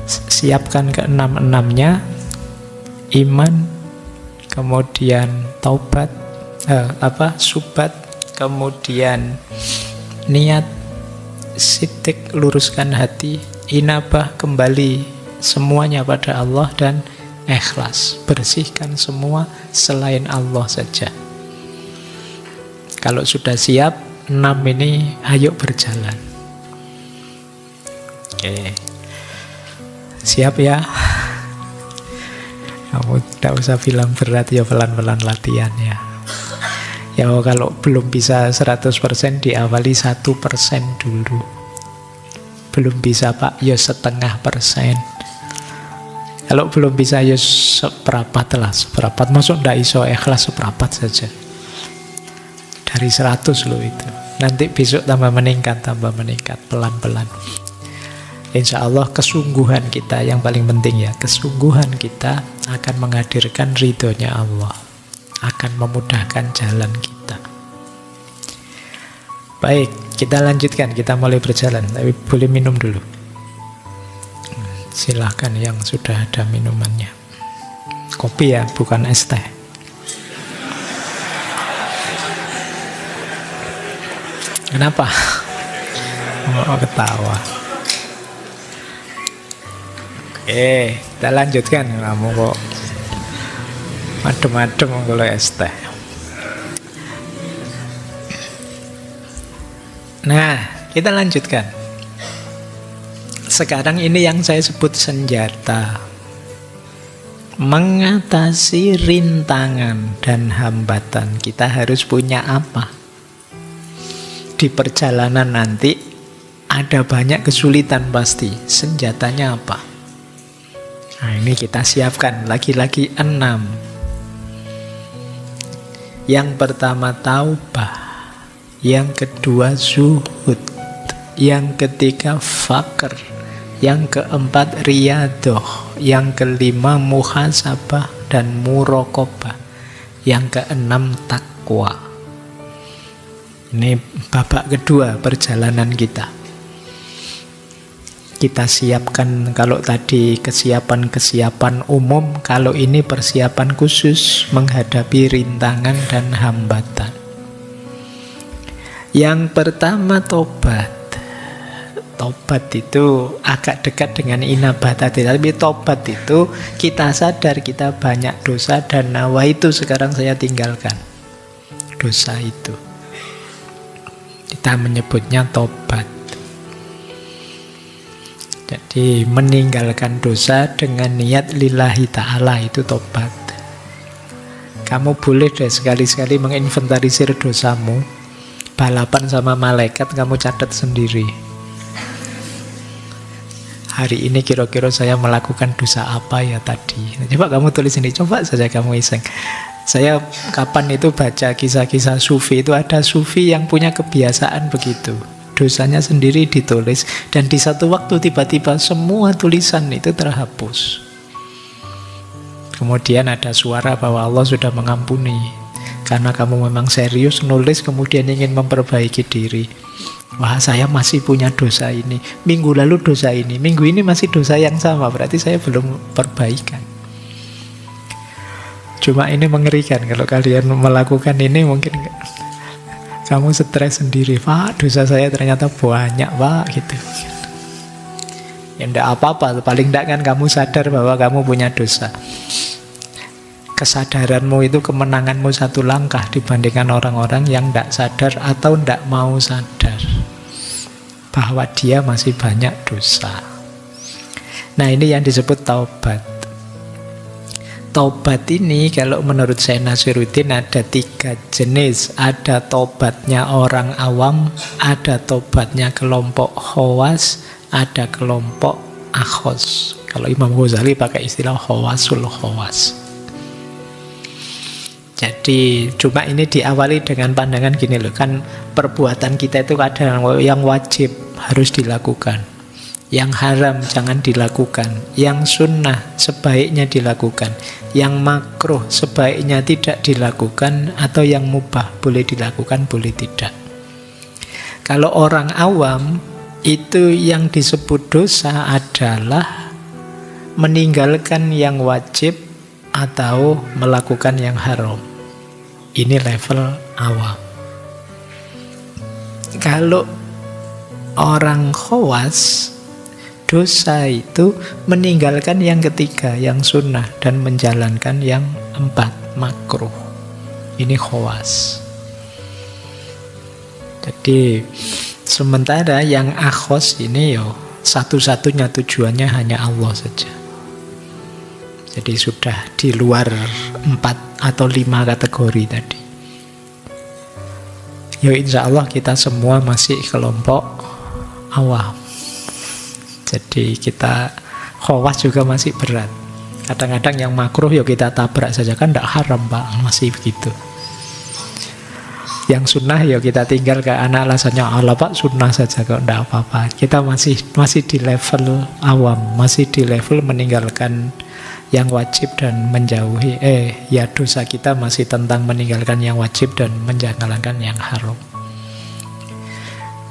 Siapkan ke-6-6-nya. Iman, kemudian taubat, subat, kemudian niat, sidik, luruskan hati, inabah, kembali semuanya pada Allah, dan ikhlas, bersihkan semua selain Allah saja. Kalau sudah siap 6 ini, ayo berjalan. Oke, siap ya? Kamu tidak usah bilang berat, ya pelan-pelan latihan ya. Ya kalau belum bisa 100% diawali 1% dulu. Belum bisa Pak, ya 0,5%. Kalau belum bisa ya seperapat lah, seperapat. Maksud tidak iso ikhlas seperapat saja. Dari 100 loh itu. Nanti besok tambah meningkat, pelan-pelan. Insya Allah kesungguhan kita yang paling penting ya. Kesungguhan kita akan menghadirkan ridhonya Allah, akan memudahkan jalan kita. Baik, kita lanjutkan, kita mulai berjalan. Tapi boleh minum dulu. Silahkan yang sudah ada minumannya. Kopi ya, bukan es teh. Kenapa? Oh, ketawa. Oke, kita lanjutkan. Kamu kok madem-madem kalau es teh. Nah, kita lanjutkan. Sekarang ini yang saya sebut senjata. Mengatasi rintangan dan hambatan, kita harus punya apa? Di perjalanan nanti ada banyak kesulitan pasti. Senjatanya apa? Nah, ini kita siapkan lagi-lagi 6. Yang pertama taubah, yang kedua zuhud, yang ketiga fakr, yang keempat riyadoh, yang kelima muhasabah dan muraqabah, yang keenam takwa. Ini babak kedua perjalanan kita. Kita siapkan, kalau tadi kesiapan-kesiapan umum, kalau ini persiapan khusus menghadapi rintangan dan hambatan. Yang pertama tobat. Tobat itu agak dekat dengan inabah tadi, tapi tobat itu kita sadar kita banyak dosa dan nawaitu sekarang saya tinggalkan dosa itu. Kita menyebutnya tobat. Jadi meninggalkan dosa dengan niat lillahi ta'ala, itu tobat. Kamu boleh deh sekali-sekali menginventarisir dosamu. Balapan sama malaikat, kamu catat sendiri. Hari ini kira-kira saya melakukan dosa apa ya tadi. Coba kamu tulis ini, coba saja kamu iseng. Saya kapan itu baca kisah-kisah sufi, itu ada sufi yang punya kebiasaan begitu. Dosanya sendiri ditulis, dan di satu waktu tiba-tiba semua tulisan itu terhapus. Kemudian ada suara bahwa Allah sudah mengampuni karena kamu memang serius nulis kemudian ingin memperbaiki diri. Wah, saya masih punya dosa ini, minggu lalu dosa ini, minggu ini masih dosa yang sama, berarti saya belum perbaikan. Cuma ini mengerikan kalau kalian melakukan ini, mungkin kamu stres sendiri. Pak, dosa saya ternyata banyak, Pak, gitu. Ya enggak apa-apa, paling enggak kan kamu sadar bahwa kamu punya dosa. Kesadaranmu itu kemenanganmu satu langkah dibandingkan orang-orang yang enggak sadar atau enggak mau sadar bahwa dia masih banyak dosa. Nah, ini yang disebut taubat. Taubat ini kalau menurut Syekh Nasiruddin ada 3 jenis. Ada taubatnya orang awam, ada taubatnya kelompok khawas, ada kelompok akhos. Kalau Imam Ghazali pakai istilah khawasul khawas. Jadi cuma ini diawali dengan pandangan gini loh, kan perbuatan kita itu kadang yang wajib harus dilakukan, yang haram jangan dilakukan, yang sunnah sebaiknya dilakukan, yang makruh sebaiknya tidak dilakukan, atau yang mubah boleh dilakukan boleh tidak. Kalau orang awam itu yang disebut dosa adalah meninggalkan yang wajib atau melakukan yang haram. Ini level awam. Kalau orang khawas, dosa itu meninggalkan yang ketiga, yang sunnah, dan menjalankan yang 4, makruh. Ini khawas. Jadi sementara yang akhos ini satu-satunya tujuannya hanya Allah saja. Jadi sudah di luar 4 atau 5 kategori tadi. Insya Allah kita semua masih kelompok awam. Jadi kita khawas juga masih berat. Kadang-kadang yang makruh kita tabrak saja, kan tidak haram Pak, masih begitu. Yang sunnah kita tinggal ke anak, alasannya Allah Pak sunnah saja kok, tidak apa-apa. Kita masih di level awam, masih di level meninggalkan yang wajib dan menjauhi dosa kita masih tentang meninggalkan yang wajib dan menjalankan yang haram.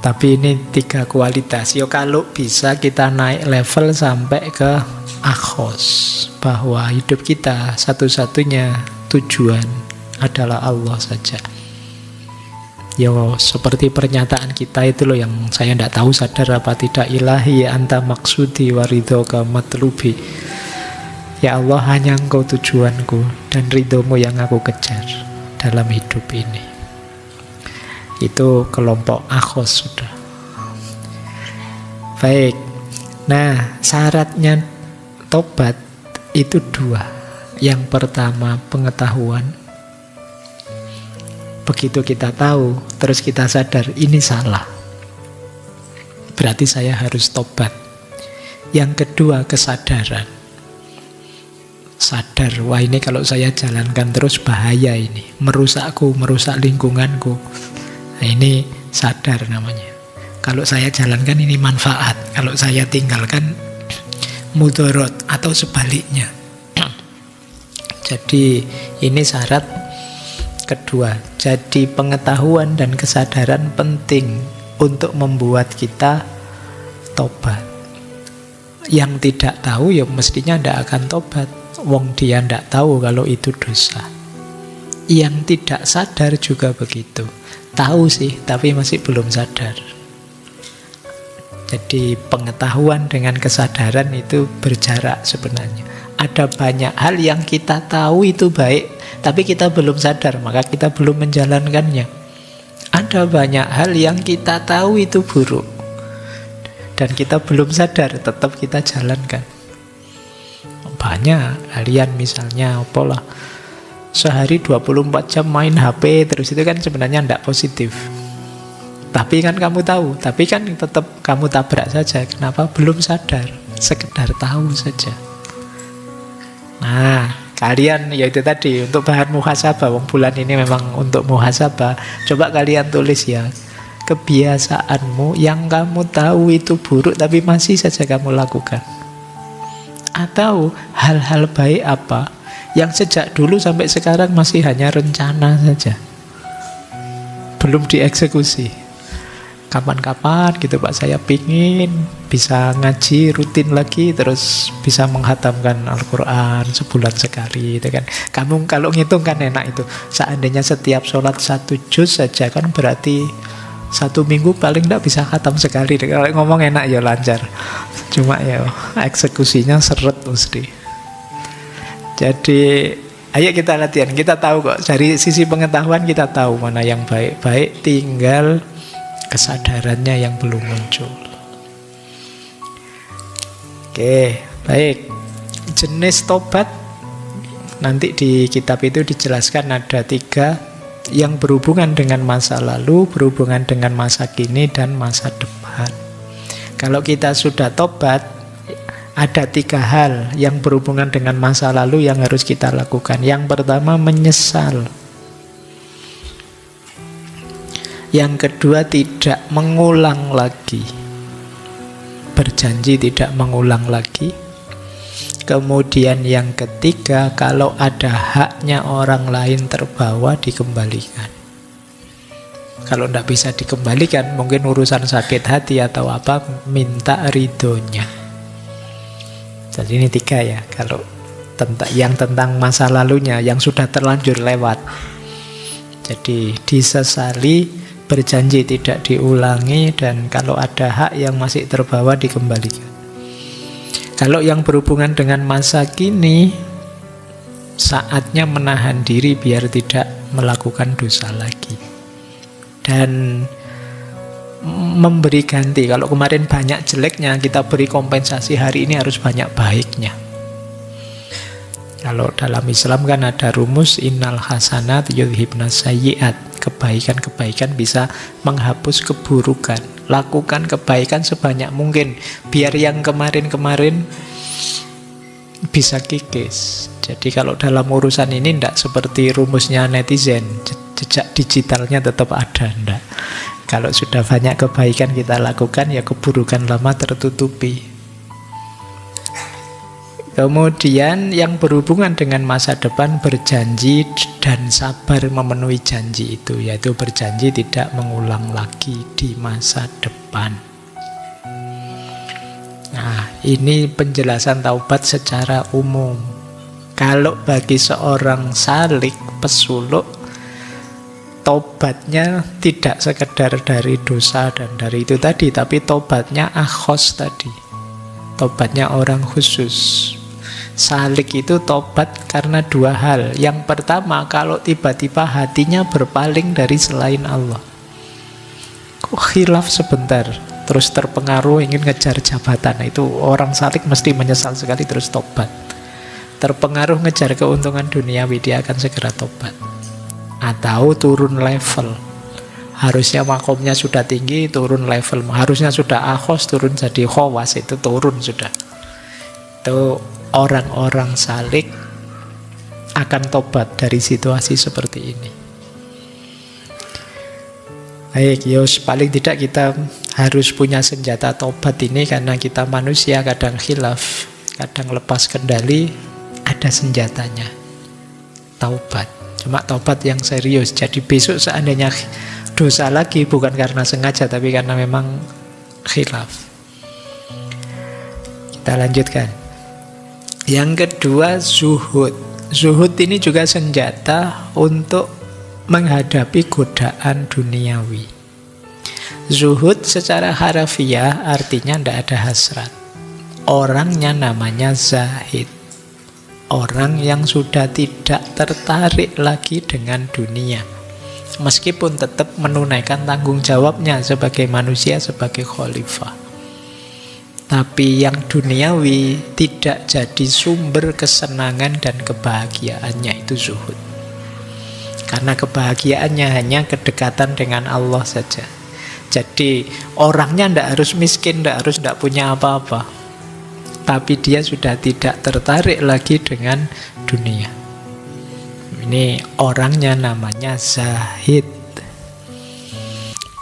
Tapi ini 3 kualitas. Kalau bisa kita naik level sampai ke akhos, bahwa hidup kita satu-satunya tujuan adalah Allah saja. Seperti pernyataan kita itu loh, yang saya tidak tahu sadar apa tidak, ilahi anta maksudi waridhoka matlubi. Ya Allah, hanya Engkau tujuanku dan ridhomu yang aku kejar dalam hidup ini. Itu kelompok akhos sudah. Baik. Nah, syaratnya tobat itu 2. Yang pertama pengetahuan. Begitu kita tahu, terus kita sadar ini salah, berarti saya harus tobat. Yang kedua kesadaran. Sadar, wah ini kalau saya jalankan terus bahaya ini, merusakku, merusak lingkunganku. Nah, ini sadar namanya. Kalau saya jalankan ini manfaat, kalau saya tinggalkan mudorot atau sebaliknya. Jadi ini syarat kedua. Jadi pengetahuan dan kesadaran penting untuk membuat kita tobat. Yang tidak tahu mestinya tidak akan tobat. Wong dia tidak tahu kalau itu dosa. Yang tidak sadar juga begitu. Tahu sih, tapi masih belum sadar. Jadi pengetahuan dengan kesadaran itu berjarak sebenarnya. Ada banyak hal yang kita tahu itu baik, tapi kita belum sadar, maka kita belum menjalankannya. Ada banyak hal yang kita tahu itu buruk, dan kita belum sadar, tetap kita jalankan. Banyak kalian misalnya sehari 24 jam main HP terus, itu kan sebenarnya tidak positif. Tapi kan kamu tahu, tapi kan tetap kamu tabrak saja. Kenapa? Belum sadar, sekedar tahu saja. Nah, kalian ya itu tadi untuk bahan muhasabah. Wong bulan ini memang untuk muhasabah. Coba kalian tulis ya, kebiasaanmu yang kamu tahu itu buruk tapi masih saja kamu lakukan. Atau hal-hal baik apa yang sejak dulu sampai sekarang masih hanya rencana saja, belum dieksekusi. Kapan-kapan gitu Pak, saya pingin bisa ngaji rutin lagi, terus bisa menghatamkan Al-Quran sebulan sekali, itu kan. Kamu kalau ngitung kan enak itu. Seandainya setiap sholat 1 juz saja kan berarti 1 minggu paling tidak bisa khatam sekali. Kalau ngomong enak ya lancar, cuma ya eksekusinya seret mesti. Jadi ayo kita latihan, kita tahu kok dari sisi pengetahuan kita tahu mana yang baik-baik, tinggal kesadarannya yang belum muncul. Oke, baik. Jenis tobat nanti di kitab itu dijelaskan ada 3 yang berhubungan dengan masa lalu, berhubungan dengan masa kini, dan masa depan. Kalau kita sudah tobat, ada 3 hal yang berhubungan dengan masa lalu yang harus kita lakukan. Yang pertama, menyesal. Yang kedua, tidak mengulang lagi. Berjanji tidak mengulang lagi. Kemudian yang ketiga, kalau ada haknya orang lain terbawa, dikembalikan. Kalau tidak bisa dikembalikan, mungkin urusan sakit hati atau apa, minta ridhonya. Jadi ini 3 ya, kalau tentang masa lalunya yang sudah terlanjur lewat. Jadi disesali, berjanji tidak diulangi, dan kalau ada hak yang masih terbawa dikembalikan. Kalau yang berhubungan dengan masa kini, saatnya menahan diri biar tidak melakukan dosa lagi. Dan memberi ganti. Kalau kemarin banyak jeleknya, kita beri kompensasi, hari ini harus banyak baiknya. Kalau dalam Islam kan ada rumus innal hasanat yudhibnas sayyiat. Kebaikan-kebaikan bisa menghapus keburukan. Lakukan kebaikan sebanyak mungkin biar yang kemarin-kemarin bisa kikis. Jadi kalau dalam urusan ini tidak seperti rumusnya netizen, jejak digitalnya tetap ada, enggak. Kalau sudah banyak kebaikan kita lakukan, ya keburukan lama tertutupi. Kemudian yang berhubungan dengan masa depan, berjanji dan sabar memenuhi janji itu, yaitu berjanji tidak mengulang lagi di masa depan. Nah, ini penjelasan taubat secara umum. Kalau bagi seorang salik, pesuluk, tobatnya tidak sekedar dari dosa dan dari itu tadi, tapi tobatnya akhos tadi. Tobatnya orang khusus. Salik itu tobat karena 2 hal. Yang pertama, kalau tiba-tiba hatinya berpaling dari selain Allah. Khilaf sebentar, terus terpengaruh ingin ngejar jabatan. Itu orang salik mesti menyesal sekali terus tobat. Terpengaruh ngejar keuntungan duniawi, dia akan segera tobat. Atau turun level. Harusnya makomnya sudah tinggi, turun level. Harusnya sudah akhos, turun jadi khawas, itu turun sudah. Itu orang-orang salik akan tobat dari situasi seperti ini. Baik, Yos, paling tidak kita harus punya senjata tobat ini, karena kita manusia kadang khilaf, kadang lepas kendali, ada senjatanya. Taubat. Cuma taubat yang serius. Jadi besok seandainya dosa lagi, bukan karena sengaja, tapi karena memang khilaf. Kita lanjutkan. Yang kedua, zuhud. Zuhud ini juga senjata untuk menghadapi godaan duniawi. Zuhud secara harafiah artinya tidak ada hasrat. Orangnya namanya zahid. Orang yang sudah tidak tertarik lagi dengan dunia, meskipun tetap menunaikan tanggung jawabnya sebagai manusia, sebagai khalifah. Tapi yang duniawi tidak jadi sumber kesenangan dan kebahagiaannya, itu zuhud. Karena kebahagiaannya hanya kedekatan dengan Allah saja. Jadi orangnya tidak harus miskin, tidak punya apa-apa, tapi dia sudah tidak tertarik lagi dengan dunia. Ini orangnya namanya zahid.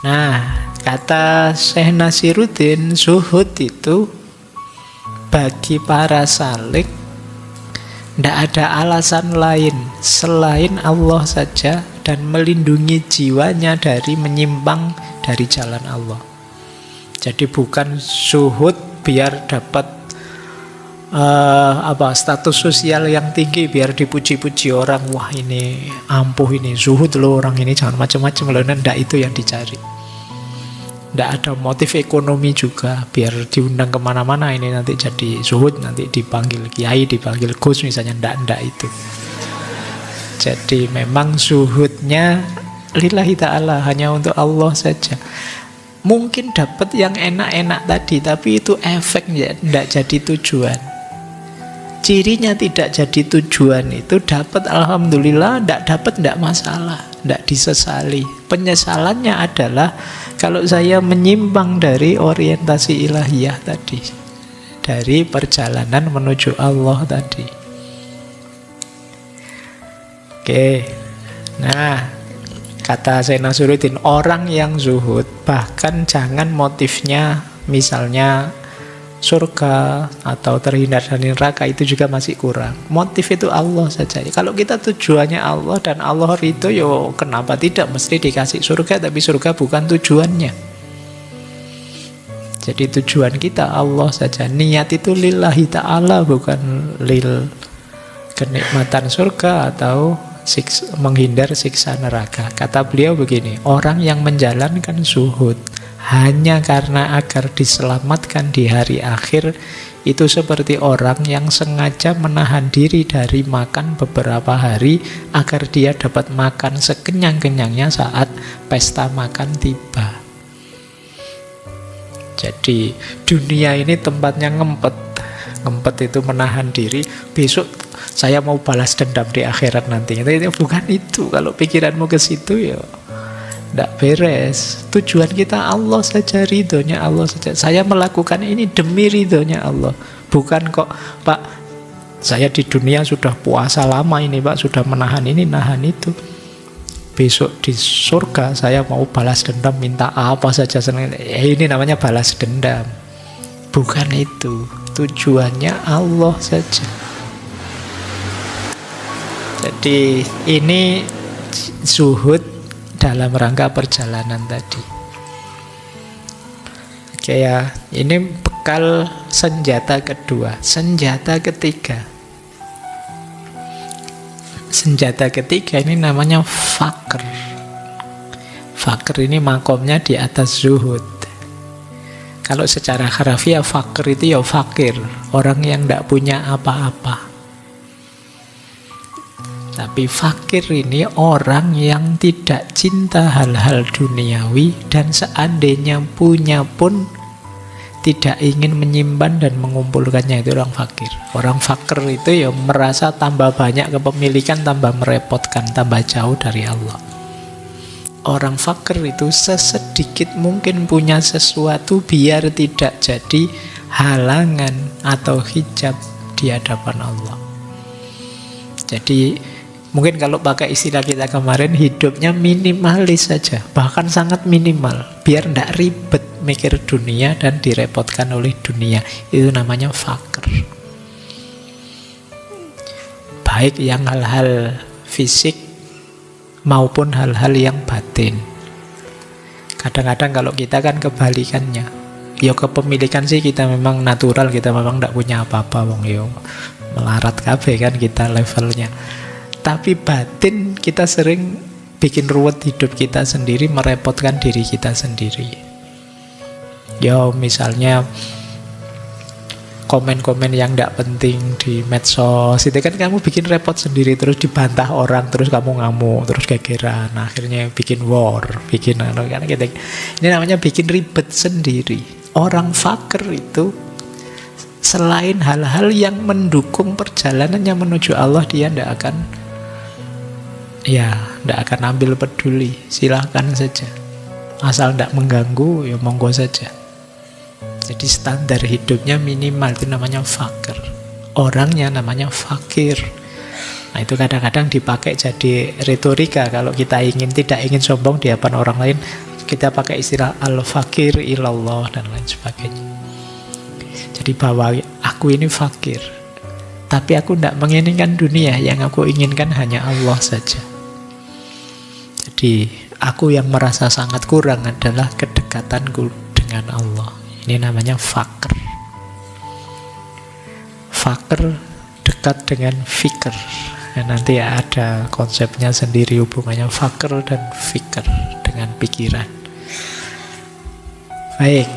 Nah, kata Syekh Nasiruddin, zuhud itu bagi para salik tidak ada alasan lain selain Allah saja dan melindungi jiwanya dari menyimpang dari jalan Allah. Jadi bukan zuhud biar dapat status sosial yang tinggi, biar dipuji-puji orang, wah ini ampuh, ini zuhud loh orang ini, jangan macam-macam loh. Tidak itu yang dicari. Tidak ada motif ekonomi juga, biar diundang kemana-mana ini nanti jadi zuhud, nanti dipanggil kiai, dipanggil gus misalnya. Tidak itu. Jadi memang zuhudnya lillahi ta'ala, hanya untuk Allah saja. Mungkin dapat yang enak-enak tadi, tapi itu efeknya, tidak jadi tujuan. Cirinya tidak jadi tujuan itu dapat alhamdulillah, tidak dapat tidak masalah, tidak disesali. Penyesalannya adalah kalau saya menyimpang dari orientasi ilahiyah tadi, dari perjalanan menuju Allah tadi. Oke, nah kata Syekh Nasiruddin, orang yang zuhud bahkan jangan motifnya misalnya surga atau terhindar dari neraka, itu juga masih kurang. Motif itu Allah saja. Kalau kita tujuannya Allah dan Allah ridho, yo kenapa tidak mesti dikasih surga, tapi surga bukan tujuannya. Jadi tujuan kita Allah saja. Niat itu lillahi ta'ala, bukan lil kenikmatan surga atau menghindar siksa neraka. Kata beliau begini, orang yang menjalankan zuhud hanya karena agar diselamatkan di hari akhir, itu seperti orang yang sengaja menahan diri dari makan beberapa hari agar dia dapat makan sekenyang-kenyangnya saat pesta makan tiba. Jadi dunia ini tempatnya ngempet. Ngempet itu menahan diri, besok saya mau balas dendam di akhirat nanti. Itu bukan itu. Kalau pikiranmu ke situ ya tidak beres. Tujuan kita Allah saja, ridhonya Allah saja. Saya melakukan ini demi ridhonya Allah. Bukan kok, Pak, saya di dunia sudah puasa lama ini, Pak, sudah menahan ini, nahan itu. Besok di surga saya mau balas dendam, minta apa saja. Ini namanya balas dendam. Bukan itu. Tujuannya Allah saja. Jadi ini zuhud dalam rangka perjalanan tadi. Oke ya, ini bekal senjata kedua. Senjata ketiga. Senjata ketiga ini namanya fakr. Fakr ini makomnya di atas zuhud. Kalau secara harafiah fakr itu ya fakir, orang yang tidak punya apa-apa. Tapi fakir ini orang yang tidak cinta hal-hal duniawi, dan seandainya punya pun tidak ingin menyimpan dan mengumpulkannya. Itu orang fakir. Orang fakir itu ya merasa tambah banyak kepemilikan, tambah merepotkan, tambah jauh dari Allah. Orang fakir itu sesedikit mungkin punya sesuatu biar tidak jadi halangan atau hijab di hadapan Allah. Jadi mungkin kalau pakai istilah kita kemarin, hidupnya minimalis saja, bahkan sangat minimal, biar tidak ribet mikir dunia dan direpotkan oleh dunia. Itu namanya fakir. Baik yang hal-hal fisik maupun hal-hal yang batin. Kadang-kadang kalau kita kan kebalikannya. Ya kepemilikan sih kita memang natural, kita memang tidak punya apa-apa, wong yo melarat kabeh kan kita levelnya. Tapi batin kita sering bikin ruwet hidup kita sendiri, merepotkan diri kita sendiri. Ya misalnya komen-komen yang tidak penting di medsos, itu kan kamu bikin repot sendiri, terus dibantah orang, terus kamu ngamuk, terus gegeran, akhirnya bikin war, bikin kan gitu. Ini namanya bikin ribet sendiri. Orang fakir itu selain hal-hal yang mendukung perjalanannya menuju Allah, dia tidak akan ya tidak akan ambil peduli, silahkan saja. Asal tidak mengganggu, ya monggo saja. Jadi standar hidupnya minimal, itu namanya fakir. Orangnya namanya fakir. Nah itu kadang-kadang dipakai jadi retorika. Kalau kita tidak ingin sombong di hadapan orang lain, kita pakai istilah al-fakir ilallah dan lain sebagainya. Jadi bahwa aku ini fakir, tapi aku tidak menginginkan dunia, yang aku inginkan hanya Allah saja. Jadi aku yang merasa sangat kurang adalah kedekatanku dengan Allah. Ini namanya fakir. Fakir dekat dengan fikir. Nah, nanti ada konsepnya sendiri hubungannya fakir dan fikir dengan pikiran. Baik,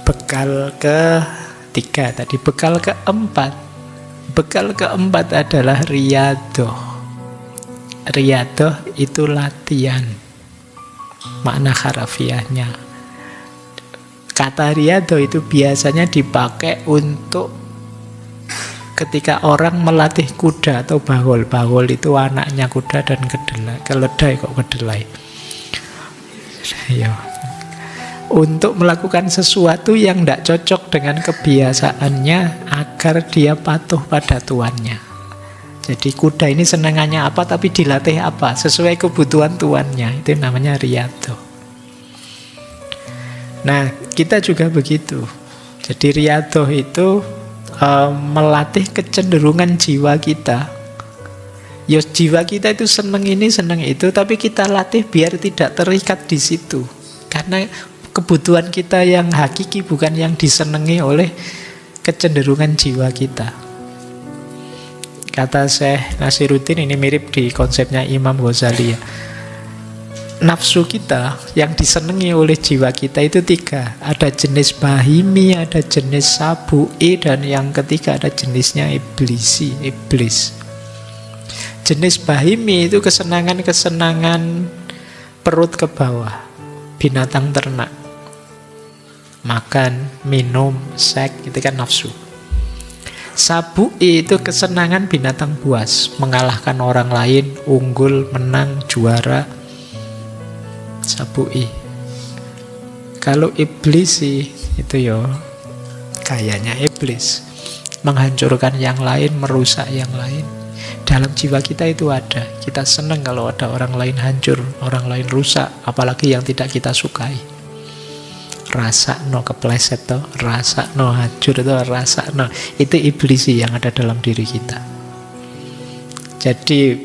bekal ketiga tadi, bekal keempat. Bekal keempat adalah riyadoh. Riyadoh itu latihan. Makna harafiahnya. Kata riyadoh itu biasanya dipakai untuk ketika orang melatih kuda atau bahol. Bahol itu anaknya kuda dan keledai kok kedelai. Ya. Untuk melakukan sesuatu yang tidak cocok dengan kebiasaannya agar dia patuh pada tuannya. Jadi kuda ini senangannya apa, tapi dilatih apa sesuai kebutuhan tuannya. Itu namanya riyadoh. Nah, kita juga begitu. Jadi riyadoh itu melatih kecenderungan jiwa kita. Ya, jiwa kita itu senang ini, senang itu, tapi kita latih biar tidak terikat di situ. Karena kebutuhan kita yang hakiki bukan yang disenangi oleh kecenderungan jiwa kita. Kata Syekh Nasiruddin, ini mirip di konsepnya Imam Ghazali ya. Nafsu kita yang disenangi oleh jiwa kita itu 3. Ada jenis bahimi, ada jenis sabu'i, dan yang ketiga ada jenisnya iblis. Jenis bahimi itu kesenangan-kesenangan perut ke bawah, binatang ternak. Makan, minum, seks, itu kan nafsu. Sabu'i itu kesenangan binatang buas, mengalahkan orang lain, unggul, menang, juara. Sabu'i. Kalau iblis sih itu ya kayaknya iblis, menghancurkan yang lain, merusak yang lain. Dalam jiwa kita itu ada. Kita senang kalau ada orang lain hancur, orang lain rusak, apalagi yang tidak kita sukai. Rasa no kepleset toh, rasa no hancur toh, rasa no. Itu iblis sih yang ada dalam diri kita. Jadi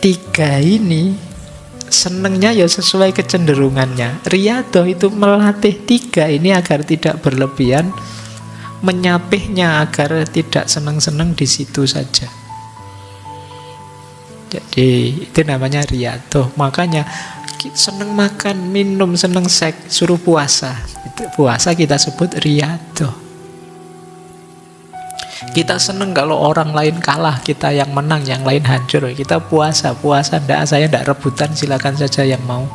3 ini senengnya ya sesuai kecenderungannya. Riyadoh itu melatih 3 ini agar tidak berlebihan, menyapihnya agar tidak senang-senang di situ saja. Jadi itu namanya riyadoh. Makanya senang makan, minum, senang seks, suruh puasa. Itu puasa kita sebut riyadoh. Kita senang kalau orang lain kalah, kita yang menang, yang lain hancur. Kita puasa ndak, saya ndak rebutan, silakan saja yang mau.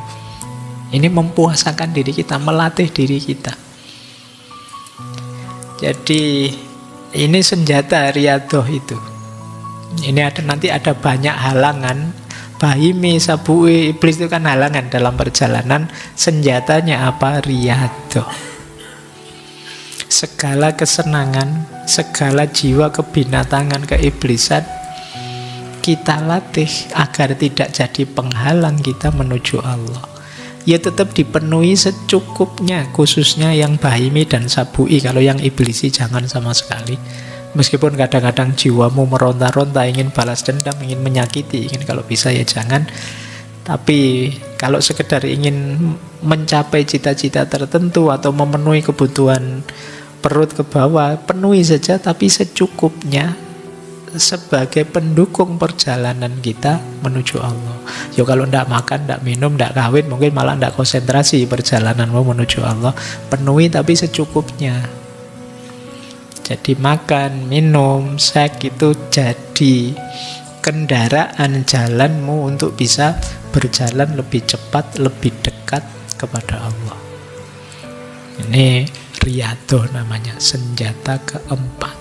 Ini mempuasakan diri kita, melatih diri kita. Jadi ini senjata riyadoh itu. Ini nanti ada banyak halangan. Bahimi, sabu'i, iblis itu kan halangan dalam perjalanan. Senjatanya apa? Riyadoh. Segala kesenangan, segala jiwa kebinatangan, keiblisan kita latih agar tidak jadi penghalang kita menuju Allah. Ya tetap dipenuhi secukupnya, khususnya yang bahimi dan sabu'i. Kalau yang iblisi jangan sama sekali. Meskipun kadang-kadang jiwamu meronta-ronta, ingin balas dendam, ingin menyakiti, ingin kalau bisa ya jangan. Tapi kalau sekedar ingin mencapai cita-cita tertentu atau memenuhi kebutuhan perut ke bawah, penuhi saja tapi secukupnya sebagai pendukung perjalanan kita menuju Allah. Ya kalau ndak makan, ndak minum, ndak kawin, mungkin malah ndak konsentrasi perjalananmu menuju Allah. Penuhi tapi secukupnya. Jadi makan, minum, seks itu jadi kendaraan jalanmu untuk bisa berjalan lebih cepat, lebih dekat kepada Allah. Ini riyadoh namanya, senjata keempat.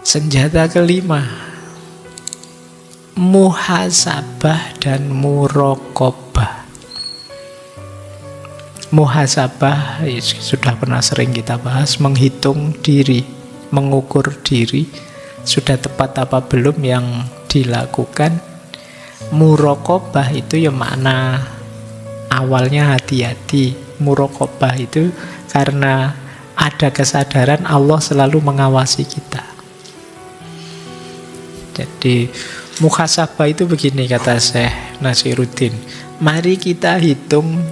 Senjata kelima, muhasabah dan muraqabah. Muhasabah sudah pernah sering kita bahas, menghitung diri, mengukur diri, sudah tepat apa belum yang dilakukan. Muraqabah itu ya makna awalnya hati-hati. Muraqabah itu karena ada kesadaran Allah selalu mengawasi kita. Jadi muhasabah itu begini kata Syekh Nasiruddin. Mari kita hitung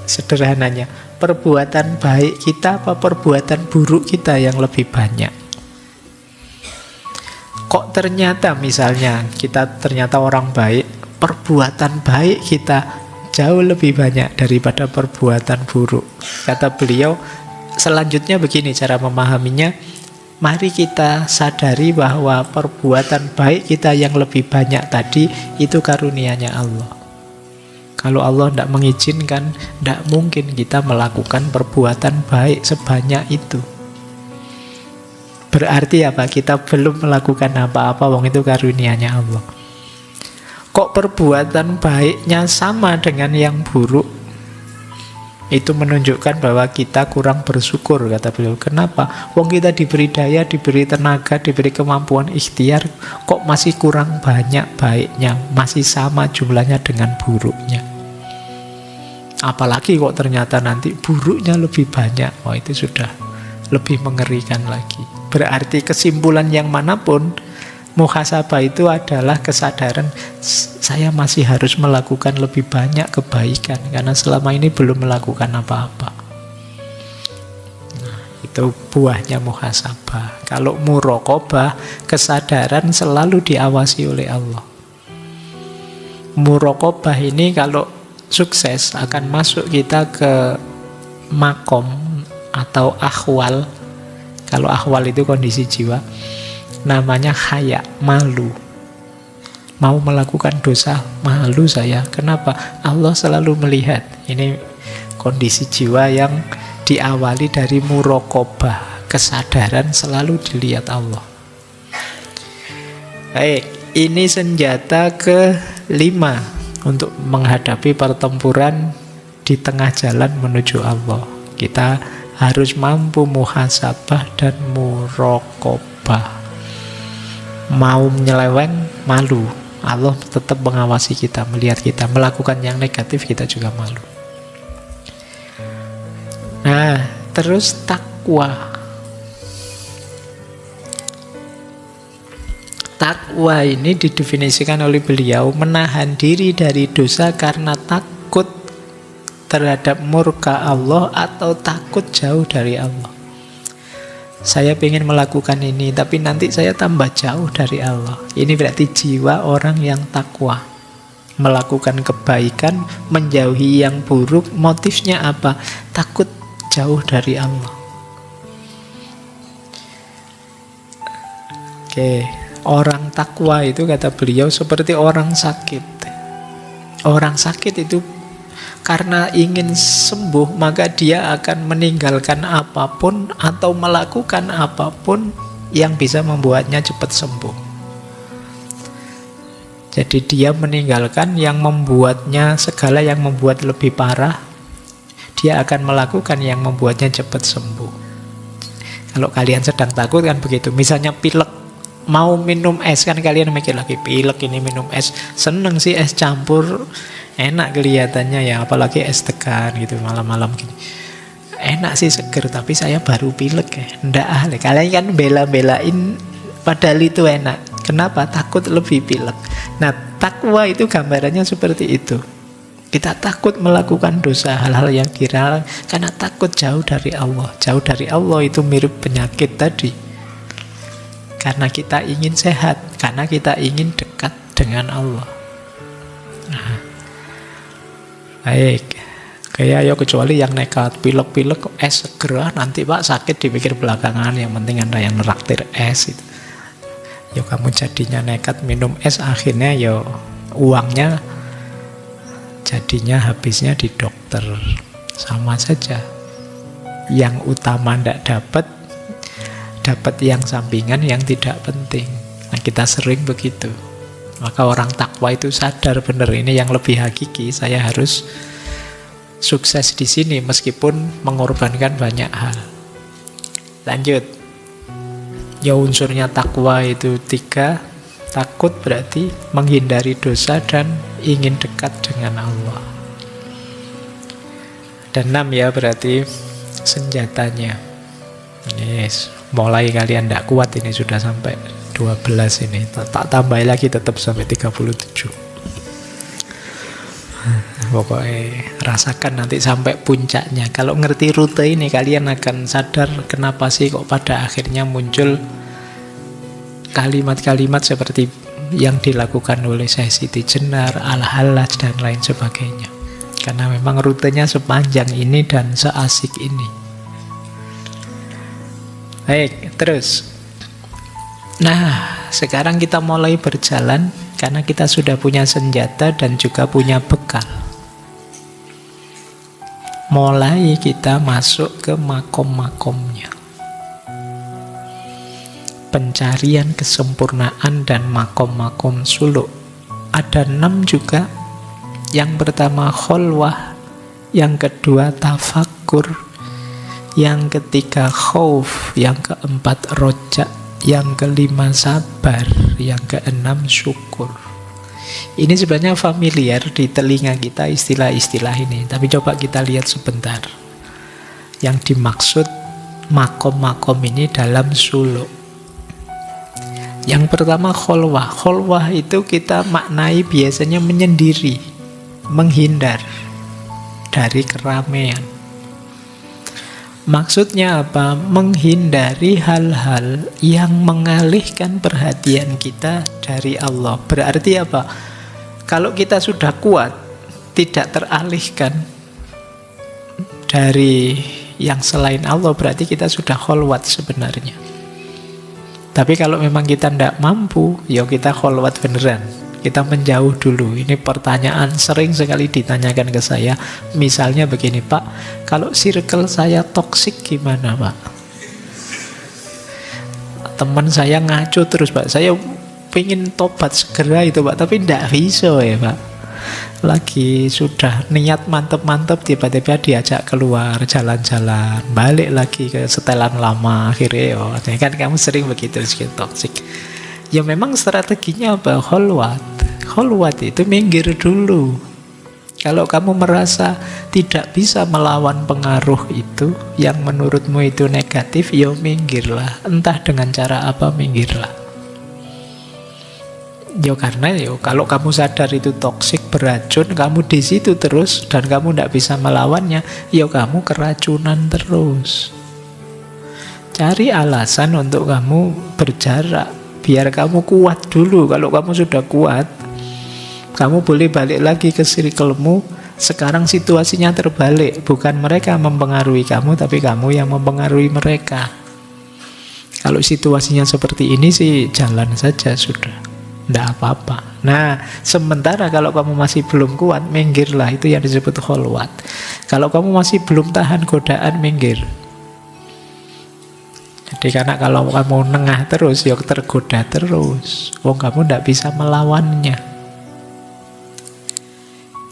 sederhananya, perbuatan baik kita apa perbuatan buruk kita yang lebih banyak. Kok ternyata misalnya kita ternyata orang baik, perbuatan baik kita jauh lebih banyak daripada perbuatan buruk. Kata beliau, selanjutnya begini cara memahaminya, mari kita sadari bahwa perbuatan baik kita yang lebih banyak tadi itu karunia-Nya Allah. Kalau Allah tidak mengizinkan, tidak mungkin kita melakukan perbuatan baik sebanyak itu. Berarti apa? Kita belum melakukan apa-apa, wong itu karunia-Nya Allah. Kok perbuatan baiknya sama dengan yang buruk? Itu menunjukkan bahwa kita kurang bersyukur, kata beliau. Kenapa? Wong kita diberi daya, diberi tenaga, diberi kemampuan ikhtiar, kok masih kurang banyak baiknya, masih sama jumlahnya dengan buruknya. Apalagi kok ternyata nanti buruknya lebih banyak. Wah, itu sudah lebih mengerikan lagi. Berarti kesimpulan yang manapun, muhasabah itu adalah kesadaran saya masih harus melakukan lebih banyak kebaikan karena selama ini belum melakukan apa-apa. Nah, itu buahnya muhasabah. Kalau muraqabah, kesadaran selalu diawasi oleh Allah. Muraqabah ini kalau sukses akan masuk kita ke makom atau ahwal. Kalau ahwal itu kondisi jiwa, namanya haya, malu. Mau melakukan dosa, malu saya. Kenapa? Allah selalu melihat. Ini kondisi jiwa yang diawali dari muraqabah, kesadaran selalu dilihat Allah. Baik, ini senjata ke-5 untuk menghadapi pertempuran di tengah jalan menuju Allah. Kita harus mampu muhasabah dan muraqabah. Mau menyeleweng, malu. Allah tetap mengawasi kita, melihat kita. Melakukan yang negatif, kita juga malu. Nah, terus takwa. Takwa ini didefinisikan oleh beliau menahan diri dari dosa karena takut terhadap murka Allah atau takut jauh dari Allah. Saya ingin melakukan ini, tapi nanti saya tambah jauh dari Allah. Ini berarti jiwa orang yang takwa. Melakukan kebaikan, menjauhi yang buruk, motifnya apa? Takut jauh dari Allah. Oke. Orang takwa itu kata beliau seperti orang sakit. Orang sakit itu karena ingin sembuh, maka dia akan meninggalkan apapun atau melakukan apapun yang bisa membuatnya cepat sembuh. Jadi dia meninggalkan yang membuatnya, segala yang membuat lebih parah, dia akan melakukan yang membuatnya cepat sembuh. Kalau kalian sedang takut kan begitu, misalnya pilek, mau minum es kan kalian mikir lagi, pilek ini minum es, seneng sih es campur, enak kelihatannya ya, apalagi es tekan gitu malam-malam gini, enak sih, seger, tapi saya baru pilek ya, ndak ahli. Kalian kan bela-belain padahal itu enak. Kenapa? Takut lebih pilek. Nah, takwa itu gambarannya seperti itu. Kita takut melakukan dosa, hal-hal yang dilarang karena takut jauh dari Allah. Jauh dari Allah itu mirip penyakit tadi. Karena kita ingin sehat, karena kita ingin dekat dengan Allah. Nah, baik. Kayak ayo kecuali yang nekat, pilek-pilek es segera, nanti Pak sakit dipikir belakangan, yang penting Anda yang neraktir es itu. Yo kamu jadinya nekat minum es, akhirnya yo uangnya jadinya habisnya di dokter. Sama saja. Yang utama ndak dapat yang sampingan yang tidak penting. Nah, kita sering begitu. Maka orang takwa itu sadar benar ini yang lebih hakiki, saya harus sukses di sini meskipun mengorbankan banyak hal. Lanjut. Ya unsurnya takwa itu 3. Takut berarti menghindari dosa dan ingin dekat dengan Allah. Dan 6 ya berarti senjatanya. Yes, mulai kalian tidak kuat ini sudah sampai 12 ini. Tak tambah lagi tetap sampai 37. Pokoknya rasakan nanti sampai puncaknya. Kalau ngerti rute ini kalian akan sadar kenapa sih kok pada akhirnya muncul kalimat-kalimat seperti yang dilakukan oleh Syekh Siti Jenar, Al-Hallaj dan lain sebagainya. Karena memang rutenya sepanjang ini dan seasik ini. Baik, terus. Nah, sekarang kita mulai berjalan karena kita sudah punya senjata dan juga punya bekal. Mulai kita masuk ke makom-makomnya. Pencarian kesempurnaan dan makom-makom suluk. Ada 6 juga. Yang pertama kholwah, yang kedua tafakkur, yang ketiga khauf, yang keempat roja, yang kelima sabar, yang keenam syukur. Ini sebenarnya familiar di telinga kita istilah-istilah ini, tapi coba kita lihat sebentar. Yang dimaksud makom-makom ini dalam suluk. Yang pertama kholwah. Kholwah itu kita maknai biasanya menyendiri, menghindar dari keramaian. Maksudnya apa? Menghindari hal-hal yang mengalihkan perhatian kita dari Allah. Berarti apa? Kalau kita sudah kuat, tidak teralihkan dari yang selain Allah, berarti kita sudah kholwat sebenarnya. Tapi kalau memang kita tidak mampu, ya kita kholwat beneran. Kita menjauh dulu. Ini pertanyaan sering sekali ditanyakan ke saya. Misalnya begini, Pak, kalau circle saya toksik gimana, Pak? Teman saya ngaco terus, Pak. Saya pengen tobat segera itu, Pak, tapi tidak bisa ya, Pak. Lagi sudah niat mantep-mantep, tiba-tiba diajak keluar jalan-jalan, balik lagi ke setelan lama, akhirnya kan kamu sering begitu, toksik. Ya memang strateginya apa? Kholwat. Kholwat itu minggir dulu. Kalau kamu merasa tidak bisa melawan pengaruh itu, yang menurutmu itu negatif, ya minggirlah. Entah dengan cara apa, minggirlah. Ya karena kalau kamu sadar itu toksik, beracun, kamu di situ terus dan kamu tidak bisa melawannya, ya kamu keracunan terus. Cari alasan untuk kamu berjarak. Biar kamu kuat dulu. Kalau kamu sudah kuat, kamu boleh balik lagi ke circle-mu. Sekarang situasinya terbalik. Bukan mereka mempengaruhi kamu, tapi kamu yang mempengaruhi mereka. Kalau situasinya seperti ini sih, jalan saja sudah. Tidak apa-apa. Nah, sementara kalau kamu masih belum kuat, minggirlah. Itu yang disebut kholwat. Kalau kamu masih belum tahan godaan, minggir. Jadi karena kalau kamu nengah terus, ya tergoda terus. Kamu tidak bisa melawannya.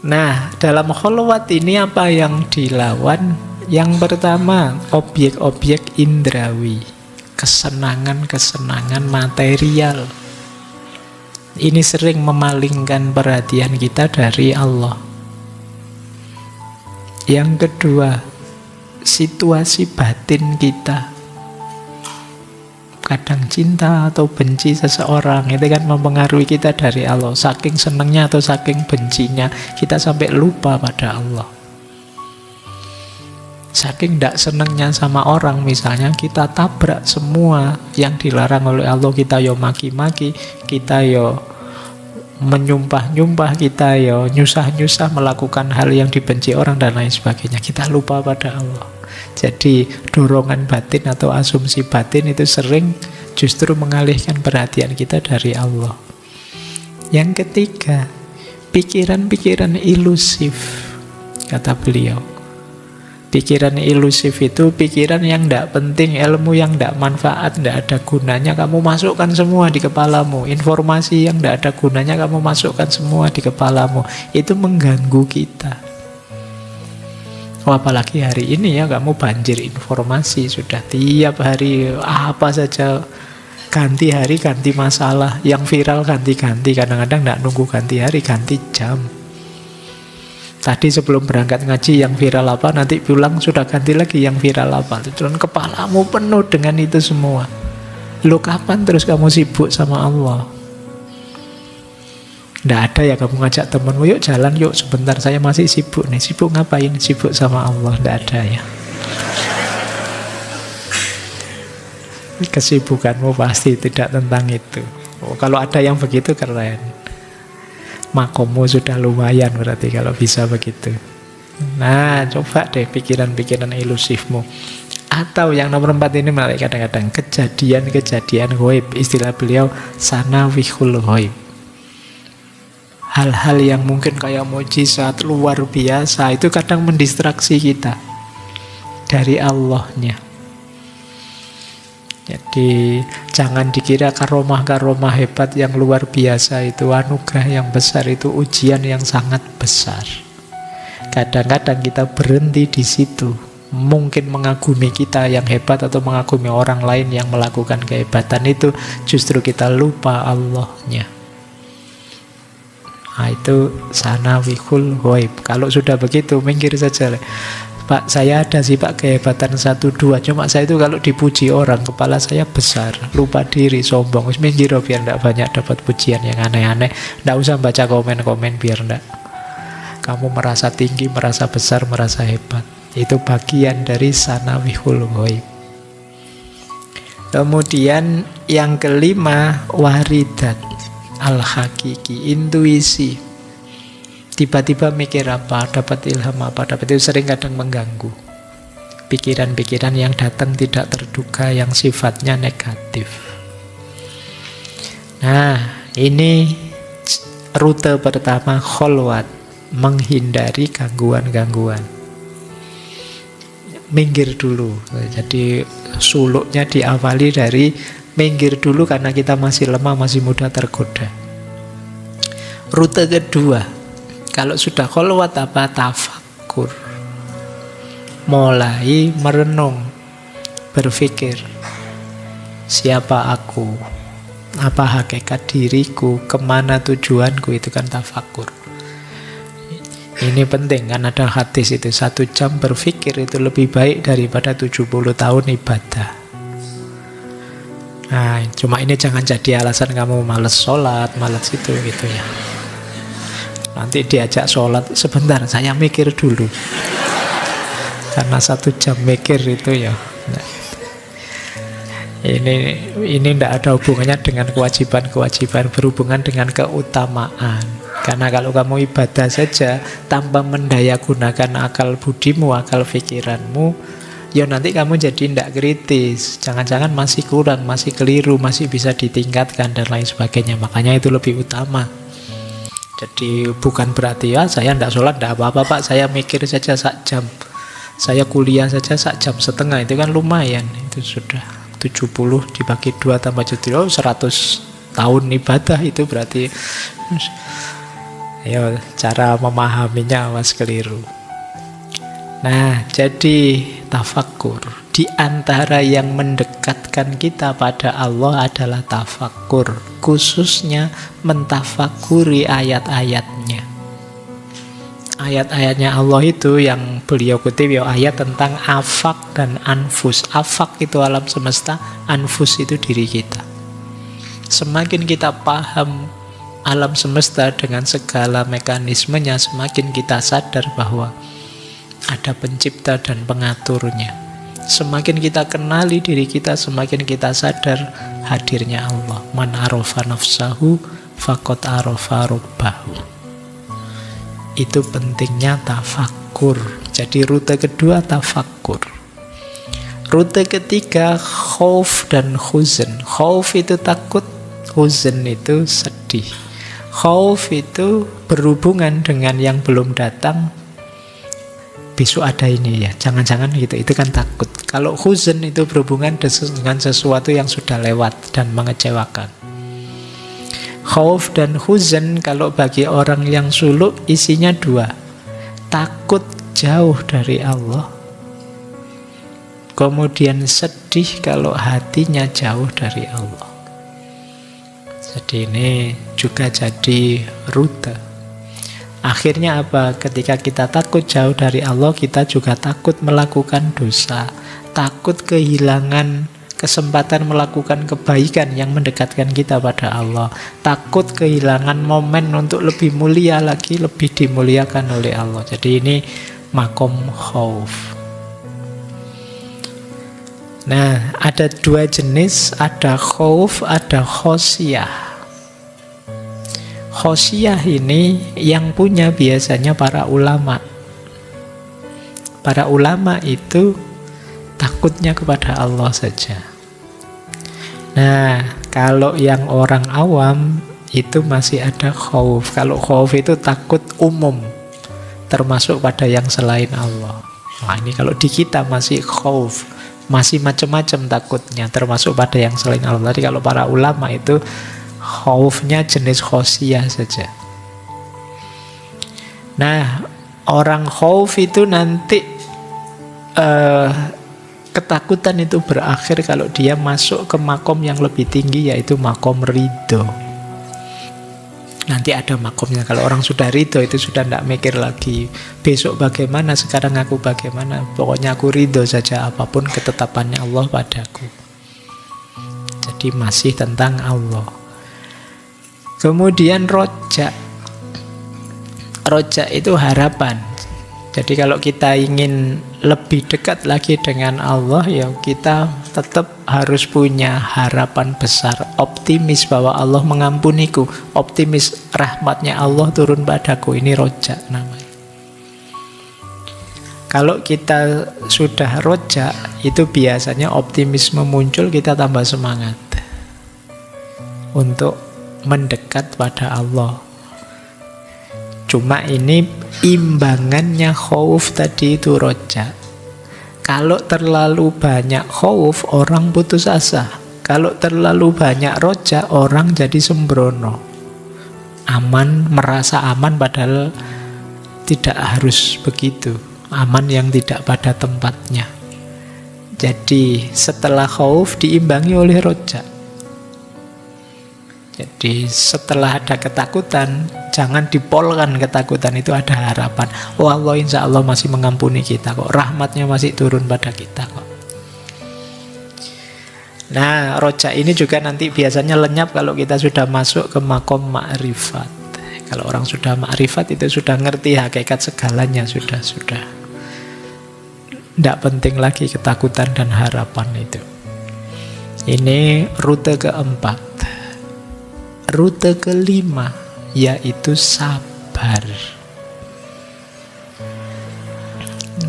Nah, dalam kholwat ini apa yang dilawan? Yang pertama, objek-objek indrawi. Kesenangan-kesenangan material. Ini sering memalingkan perhatian kita dari Allah. Yang kedua, situasi batin kita. Kadang cinta atau benci seseorang itu kan mempengaruhi kita dari Allah. Saking senangnya atau saking bencinya kita sampai lupa pada Allah. Saking tidak senangnya sama orang, misalnya kita tabrak semua yang dilarang oleh Allah. Kita maki-maki, kita menyumpah-nyumpah, kita nyusah-nyusah melakukan hal yang dibenci orang dan lain sebagainya. Kita lupa pada Allah. Jadi dorongan batin atau asumsi batin itu sering justru mengalihkan perhatian kita dari Allah. Yang ketiga, pikiran-pikiran ilusif, kata beliau. Pikiran ilusif itu pikiran yang tidak penting, ilmu yang tidak manfaat, tidak ada gunanya, kamu masukkan semua di kepalamu. Informasi yang tidak ada gunanya kamu masukkan semua di kepalamu. Itu mengganggu kita. Apalagi hari ini ya, kamu banjir informasi. Sudah tiap hari apa saja, ganti hari ganti masalah. Yang viral ganti-ganti. Kadang-kadang tidak nunggu ganti hari, ganti jam. Tadi sebelum berangkat ngaji yang viral apa, nanti pulang sudah ganti lagi yang viral apa. Dan kepalamu penuh dengan itu semua. Lu kapan terus kamu sibuk sama Allah? Nggak ada ya kamu ngajak temenmu, yuk jalan yuk sebentar, saya masih sibuk nih. Sibuk ngapain? Sibuk sama Allah. Nggak ada ya. Kesibukanmu pasti tidak tentang itu. Oh, kalau ada yang begitu keren. Makommu sudah lumayan berarti kalau bisa begitu. Nah, coba deh pikiran-pikiran ilusifmu. Atau yang nomor 4 ini malah kadang-kadang kejadian-kejadian ghaib. Istilah beliau sanawihul ghaib. Hal-hal yang mungkin kayak mukjizat luar biasa itu kadang mendistraksi kita dari Allahnya. Jadi jangan dikira karomah-karomah hebat yang luar biasa itu, anugerah yang besar itu, ujian yang sangat besar. Kadang-kadang kita berhenti di situ. Mungkin mengagumi kita yang hebat atau mengagumi orang lain yang melakukan kehebatan itu, justru kita lupa Allahnya. Nah, itu sanawihul ghaib. Kalau sudah begitu, minggir saja. Pak, saya ada sih Pak kehebatan 1-2. Cuma saya itu kalau dipuji orang, kepala saya besar, lupa diri, sombong. Wis minggir biar tidak banyak dapat pujian yang aneh-aneh. Tidak usah baca komen-komen biar tidak. Kamu merasa tinggi, merasa besar, merasa hebat. Itu bagian dari sanawihul ghaib. Kemudian yang kelima, waridat al-hakiki, intuisi. Tiba-tiba mikir apa, dapat ilham apa, dapat itu sering kadang mengganggu. Pikiran-pikiran yang datang tidak terduga, yang sifatnya negatif. Nah, ini rute pertama kholwat, menghindari gangguan-gangguan. Minggir dulu. Jadi suluknya diawali dari minggir dulu karena kita masih lemah, masih mudah tergoda. Rute kedua, kalau sudah kholwat apa? Tafakkur. Mulai merenung, berpikir. Siapa aku? Apa hakikat diriku? Kemana tujuanku? Itu kan tafakkur. Ini penting kan, ada hadis itu 1 jam berpikir itu lebih baik daripada 70 tahun ibadah. Nah, cuma ini jangan jadi alasan kamu males sholat, males itu gitu ya. Nanti diajak sholat, sebentar saya mikir dulu. Karena 1 jam mikir itu ya. Nah, ini tidak ada hubungannya dengan kewajiban-kewajiban, berhubungan dengan keutamaan. Karena kalau kamu ibadah saja tanpa mendaya gunakan akal budimu, akal pikiranmu, ya nanti kamu jadi tidak kritis. Jangan-jangan masih kurang, masih keliru, masih bisa ditingkatkan dan lain sebagainya. Makanya itu lebih utama. Jadi bukan berarti ya saya tidak sholat, tidak apa-apa Pak, saya mikir saja 1 jam. Saya kuliah saja 1,5 jam, itu kan lumayan. Itu sudah 70 dibagi 2 tambah 7, 100 tahun ibadah itu berarti. Ayo, cara memahaminya awas keliru. Nah, jadi tafakkur. Di antara yang mendekatkan kita pada Allah adalah tafakkur, khususnya mentafakuri ayat-ayatnya. Ayat-ayatnya Allah itu yang beliau kutip ya ayat tentang afak dan anfus. Afak itu alam semesta, anfus itu diri kita. Semakin kita paham alam semesta dengan segala mekanismenya, semakin kita sadar bahwa ada pencipta dan pengaturnya. Semakin kita kenali diri kita, semakin kita sadar hadirnya Allah. Man arofa nafsahu faqad arofa rabbahu. Itu pentingnya tafakkur. Jadi rute kedua tafakkur. Rute ketiga khauf dan huzn. Khauf itu takut, huzn itu sedih. Khauf itu berhubungan dengan yang belum datang, besok ada ini ya, jangan-jangan gitu, itu kan takut. Kalau huzn itu berhubungan dengan sesuatu yang sudah lewat dan mengecewakan. Khauf dan huzn kalau bagi orang yang suluk isinya dua, takut jauh dari Allah, kemudian sedih kalau hatinya jauh dari Allah. Jadi ini juga jadi rute. Akhirnya apa? Ketika kita takut jauh dari Allah, kita juga takut melakukan dosa, takut kehilangan kesempatan melakukan kebaikan yang mendekatkan kita pada Allah, takut kehilangan momen untuk lebih mulia lagi, lebih dimuliakan oleh Allah. Jadi ini makom khauf. Nah, ada dua jenis, ada khauf, ada khosyah. Khosyah ini yang punya biasanya para ulama. Para ulama itu takutnya kepada Allah saja. Nah, kalau yang orang awam itu masih ada khauf. Kalau khauf itu takut umum, termasuk pada yang selain Allah. Nah, ini kalau di kita masih khauf, masih macam-macam takutnya, termasuk pada yang selain Allah. Tadi kalau para ulama itu khaufnya jenis khosyah saja. Nah, orang khauf itu nanti ketakutan itu berakhir kalau dia masuk ke makom yang lebih tinggi, yaitu makom ridho. Nanti ada makomnya. Kalau orang sudah ridho itu sudah tidak mikir lagi besok bagaimana, sekarang aku bagaimana, pokoknya aku ridho saja apapun ketetapannya Allah padaku. Jadi masih tentang Allah. Kemudian rojak. Rojak itu harapan. Jadi kalau kita ingin lebih dekat lagi dengan Allah, ya kita tetap harus punya harapan besar, optimis bahwa Allah mengampuniku, optimis rahmatnya Allah turun padaku. Ini rojak namanya. Kalau kita sudah rojak, itu biasanya optimisme muncul, kita tambah semangat untuk mendekat pada Allah. Cuma ini imbangannya khauf tadi itu rojak. Kalau terlalu banyak khauf, orang putus asa. Kalau terlalu banyak rojak, orang jadi sembrono. Aman, merasa aman padahal tidak harus begitu. Aman yang tidak pada tempatnya. Jadi setelah khauf diimbangi oleh rojak. Jadi setelah ada ketakutan, jangan dipolkan ketakutan itu, ada harapan. Oh, Allah insya Allah masih mengampuni kita kok, rahmatnya masih turun pada kita kok. Nah, rojak ini juga nanti biasanya lenyap kalau kita sudah masuk ke makom ma'rifat. Kalau orang sudah ma'rifat itu sudah ngerti hakikat segalanya, sudah. Tidak penting lagi ketakutan dan harapan itu. Ini rute keempat. Rute kelima yaitu sabar.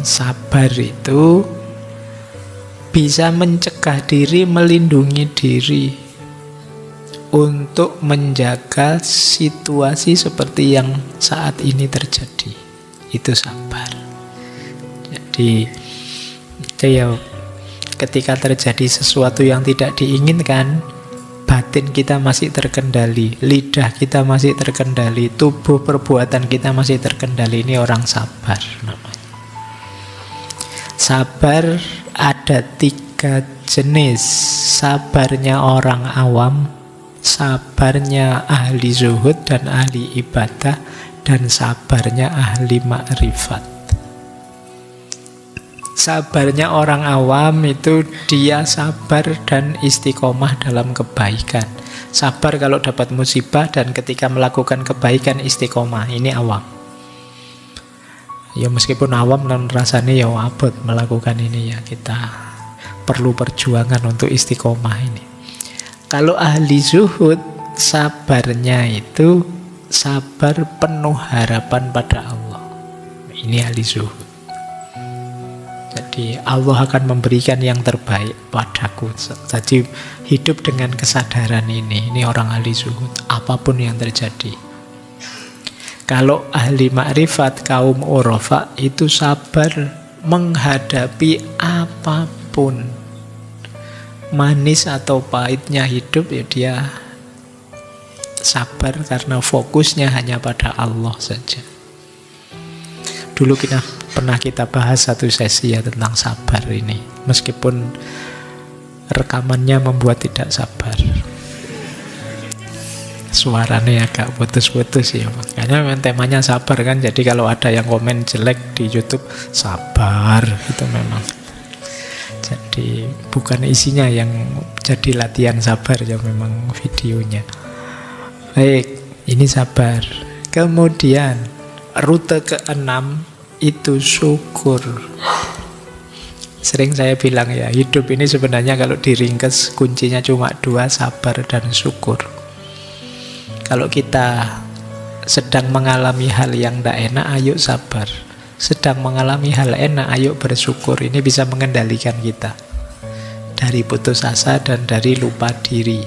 Sabar itu bisa mencegah diri, melindungi diri untuk menjaga situasi seperti yang saat ini terjadi. Itu sabar. Jadi ya, ketika terjadi sesuatu yang tidak diinginkan, batin kita masih terkendali, lidah kita masih terkendali, tubuh perbuatan kita masih terkendali. Ini orang sabar namanya. Sabar ada 3 jenis. Sabarnya orang awam, sabarnya ahli zuhud dan ahli ibadah, dan sabarnya ahli makrifat. Sabarnya orang awam itu dia sabar dan istiqomah dalam kebaikan. Sabar kalau dapat musibah, dan ketika melakukan kebaikan istiqomah. Ini awam. Ya meskipun awam dan rasanya ya abot melakukan ini, ya kita perlu perjuangan untuk istiqomah ini. Kalau ahli zuhud, sabarnya itu sabar penuh harapan pada Allah. Ini ahli zuhud. Jadi Allah akan memberikan yang terbaik padaku. Jadi hidup dengan kesadaran ini orang ahli zuhud, apapun yang terjadi. Kalau ahli makrifat, kaum urafa itu sabar menghadapi apapun. Manis atau pahitnya hidup ya dia sabar karena fokusnya hanya pada Allah saja. Dulu pernah kita bahas satu sesi ya tentang sabar ini. Meskipun rekamannya membuat tidak sabar. Suaranya agak putus-putus ya. Makanya memang temanya sabar kan. Jadi kalau ada yang komen jelek di YouTube, sabar itu memang. Jadi bukan isinya yang jadi latihan sabar ya, memang videonya. Baik, ini sabar. Kemudian rute ke-6 itu syukur. Sering saya bilang ya, hidup ini sebenarnya kalau diringkes kuncinya cuma 2, sabar dan syukur. Kalau kita sedang mengalami hal yang tidak enak, ayo sabar. Sedang mengalami hal enak, ayo bersyukur. Ini bisa mengendalikan kita dari putus asa dan dari lupa diri.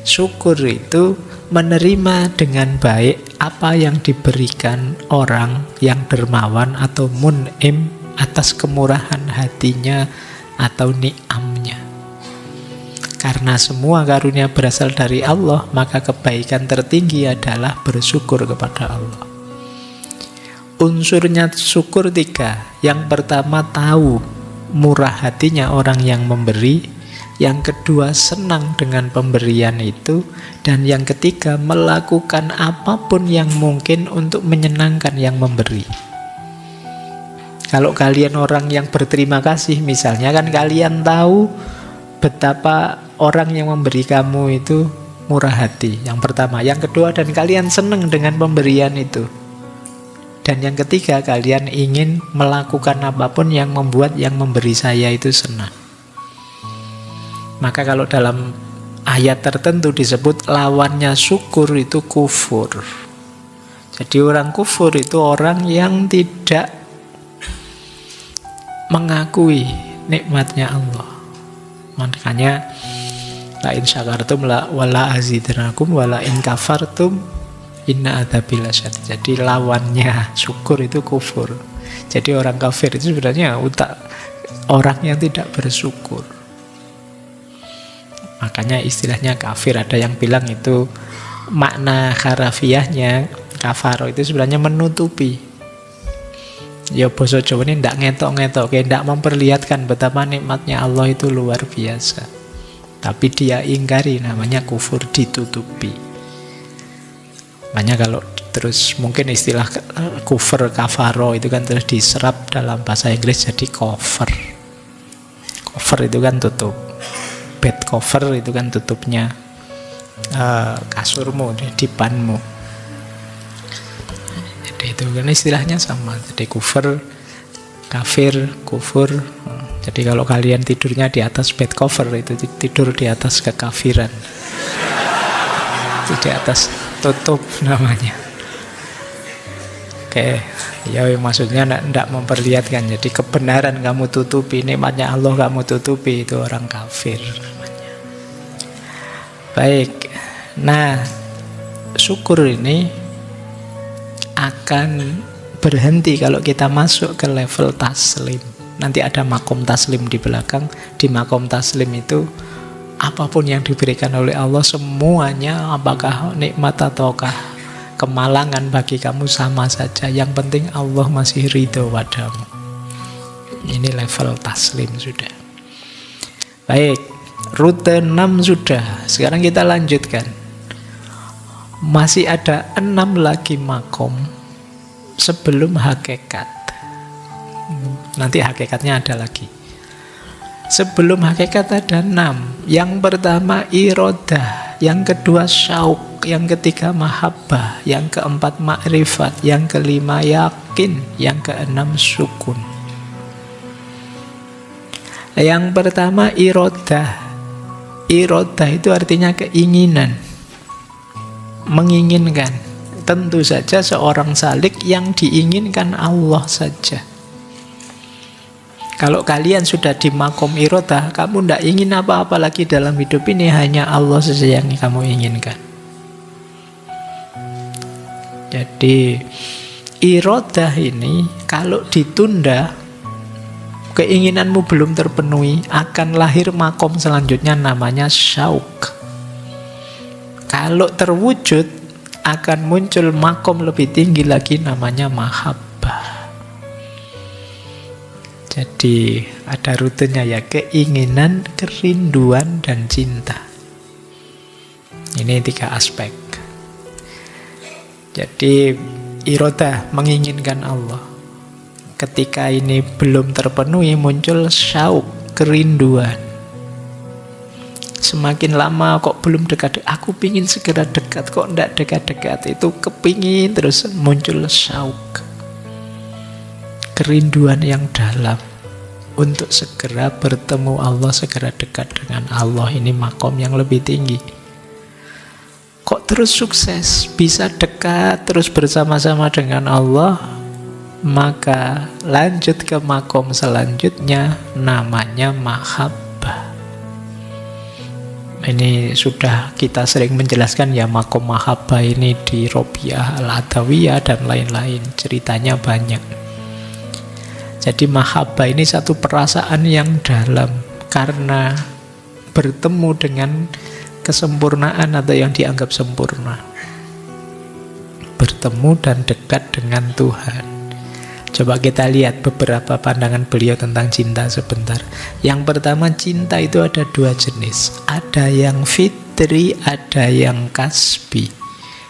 Syukur itu menerima dengan baik apa yang diberikan orang yang dermawan atau mun'im atas kemurahan hatinya atau ni'amnya. Karena semua karunia berasal dari Allah, maka kebaikan tertinggi adalah bersyukur kepada Allah. Unsurnya syukur 3. Yang pertama, tahu murah hatinya orang yang memberi. Yang kedua, senang dengan pemberian itu. Dan yang ketiga, melakukan apapun yang mungkin untuk menyenangkan yang memberi. Kalau kalian orang yang berterima kasih, misalnya kan kalian tahu betapa orang yang memberi kamu itu murah hati. Yang pertama. Yang kedua, dan kalian senang dengan pemberian itu. Dan yang ketiga, kalian ingin melakukan apapun yang membuat yang memberi saya itu senang. Maka kalau dalam ayat tertentu disebut lawannya syukur itu kufur. Jadi orang kufur itu orang yang tidak mengakui nikmatnya Allah. Makanya la in syakartum wala azidannakum wala in kafartum inna adzabi lasyadid. Jadi lawannya syukur itu kufur. Jadi orang kafir itu sebenarnya orang yang tidak bersyukur. Makanya istilahnya kafir, ada yang bilang itu makna harafiahnya kafaro itu sebenarnya menutupi. Ya basa Jawa ini tidak ngetok-ngetok, tidak memperlihatkan betapa nikmatnya Allah itu luar biasa. Tapi dia ingkari, namanya kufur, ditutupi. Makanya kalau terus mungkin istilah kufur kafaro itu kan terus diserap dalam bahasa Inggris jadi cover. Cover itu kan tutup. Bed cover itu kan tutupnya kasurmu, dipanmu. Jadi itu kan istilahnya sama. Jadi kufur, kafir, kufur. Jadi kalau kalian tidurnya di atas bed cover itu tidur di atas kekafiran. Itu di atas tutup namanya. Oke, ya maksudnya tidak memperlihatkan. Jadi kebenaran kamu tutupi, nikmatnya Allah kamu tutupi, itu orang kafir namanya. Baik, nah syukur ini akan berhenti kalau kita masuk ke level taslim. Nanti ada makom taslim di belakang. Di makom taslim itu apapun yang diberikan oleh Allah semuanya, apakah nikmat ataukah kemalangan bagi kamu sama saja. Yang penting Allah masih ridho padamu. Ini level taslim sudah. Baik, rute 6 sudah. Sekarang kita lanjutkan. Masih ada 6 lagi makom sebelum hakikat. Nanti hakikatnya ada lagi. Sebelum hakikat ada 6. Yang pertama irodah, yang kedua syauk, yang ketiga mahabbah, yang keempat makrifat, yang kelima yakin, yang keenam sukun. Yang pertama irodah. Irodah itu artinya keinginan, menginginkan. Tentu saja seorang salik yang diinginkan Allah saja. Kalau kalian sudah di makom irodah, kamu tidak ingin apa-apa lagi dalam hidup ini, hanya Allah saja yang kamu inginkan. Jadi iradah ini kalau ditunda, keinginanmu belum terpenuhi, akan lahir makom selanjutnya namanya syauk. Kalau terwujud, akan muncul makom lebih tinggi lagi namanya mahabbah. Jadi ada rutenya ya, keinginan, kerinduan, dan cinta. Ini 3 aspek. Jadi iradah, menginginkan Allah. Ketika ini belum terpenuhi, muncul syauk, kerinduan. Semakin lama kok belum dekat, aku pingin segera dekat, kok enggak dekat-dekat. Itu kepingin, terus muncul syauk, kerinduan yang dalam untuk segera bertemu Allah, segera dekat dengan Allah. Ini makom yang lebih tinggi. Kok terus sukses, bisa dekat terus bersama-sama dengan Allah, maka lanjut ke makom selanjutnya namanya mahabbah. Ini sudah kita sering menjelaskan ya, makom mahabbah ini di Robiah Al-Adawiyah dan lain-lain, ceritanya banyak. Jadi mahabbah ini satu perasaan yang dalam karena bertemu dengan kesempurnaan atau yang dianggap sempurna, bertemu dan dekat dengan Tuhan. Coba kita lihat beberapa pandangan beliau tentang cinta sebentar. Yang pertama, cinta itu ada 2 jenis. Ada yang fitri, ada yang kasbi.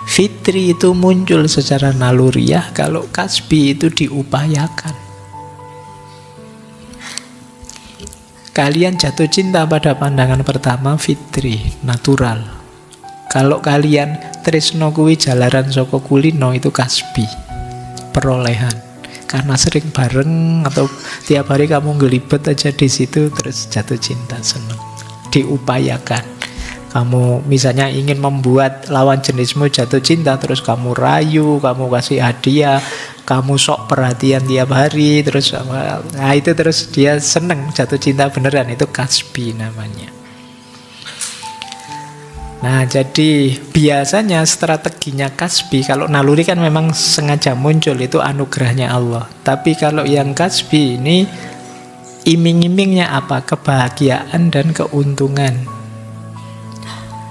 Fitri itu muncul secara naluriah, kalau kasbi itu diupayakan. Kalian jatuh cinta pada pandangan pertama fitri, natural. Kalau kalian tresno kuwi jalaran saka kulino, itu kasbi, perolehan. Karena sering bareng atau tiap hari kamu ngelibet aja di situ, terus jatuh cinta, seneng. Diupayakan. Kamu misalnya ingin membuat lawan jenismu jatuh cinta, terus kamu rayu, kamu kasih hadiah, kamu sok perhatian tiap hari, terus nah itu terus dia seneng, jatuh cinta beneran. Itu kasbi namanya. Nah, jadi biasanya strateginya kasbi, kalau naluri kan memang sengaja muncul, itu anugerahnya Allah. Tapi kalau yang kasbi ini iming-imingnya apa? Kebahagiaan dan keuntungan.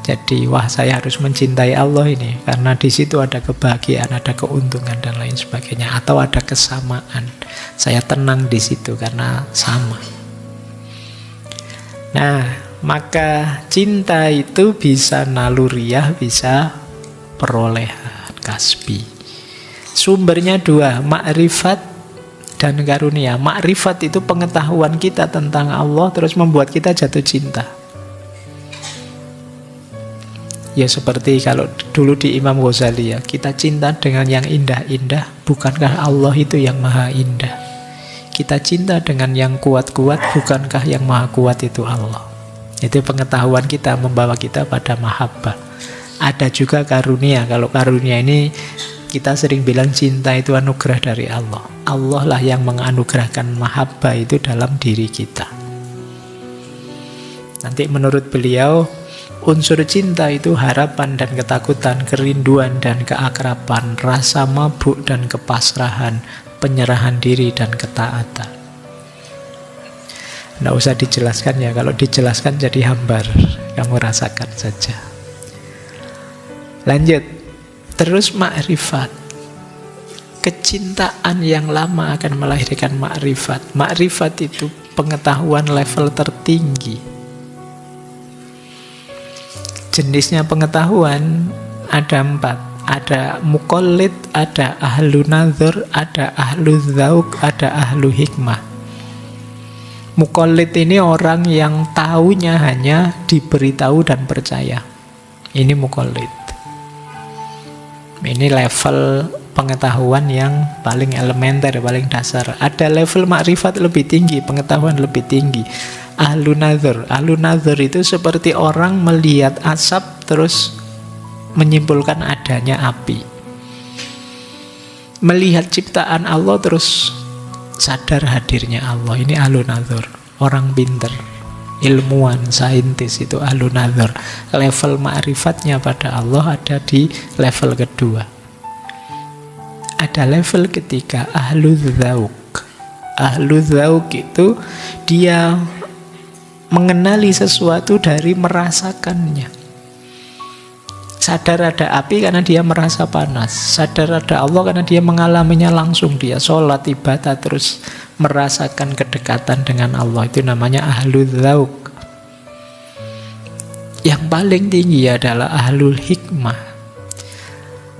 Jadi, wah, saya harus mencintai Allah ini karena di situ ada kebahagiaan, ada keuntungan dan lain sebagainya, atau ada kesamaan. Saya tenang di situ karena sama. Nah, maka cinta itu bisa naluriah, bisa perolehan, kasbi. Sumbernya 2, makrifat dan karunia. Makrifat itu pengetahuan kita tentang Allah, terus membuat kita jatuh cinta. Ya seperti kalau dulu di Imam Ghazali ya, kita cinta dengan yang indah-indah, bukankah Allah itu yang maha indah? Kita cinta dengan yang kuat-kuat, bukankah yang maha kuat itu Allah? Itu pengetahuan kita membawa kita pada mahabbah. Ada juga karunia. Kalau karunia ini kita sering bilang cinta itu anugerah dari Allah. Allah lah yang menganugerahkan mahabbah itu dalam diri kita. Nanti menurut beliau, unsur cinta itu harapan dan ketakutan, kerinduan dan keakraban, rasa mabuk dan kepasrahan, penyerahan diri dan ketaatan. Nggak usah dijelaskan ya, kalau dijelaskan jadi hambar. Kamu rasakan saja. Lanjut. Terus makrifat. Kecintaan yang lama akan melahirkan makrifat. Makrifat itu pengetahuan level tertinggi. Jenisnya pengetahuan ada 4. Ada muqallid, ada ahlu nadhar, ada ahlu dzauq, ada ahlu hikmah. Muqallid ini orang yang taunya hanya diberitahu dan percaya. Ini muqallid. Ini level pengetahuan yang paling elementer, paling dasar. Ada level makrifat lebih tinggi, pengetahuan lebih tinggi. Ahlu nadhar. Ahlu nadhar itu seperti orang melihat asap terus menyimpulkan adanya api. Melihat ciptaan Allah terus sadar hadirnya Allah. Ini ahlu nadhar, orang pinter, ilmuwan, saintis, itu ahlu nadhar. Level ma'rifatnya pada Allah ada di level kedua. Ada level ketiga, ahlu dzauk. Ahlu dzauk itu dia mengenali sesuatu dari merasakannya. Sadar ada api karena dia merasa panas. Sadar ada Allah karena dia mengalaminya langsung. Dia sholat, ibadah, terus merasakan kedekatan dengan Allah. Itu namanya ahlu dzauk. Yang paling tinggi adalah ahlul hikmah.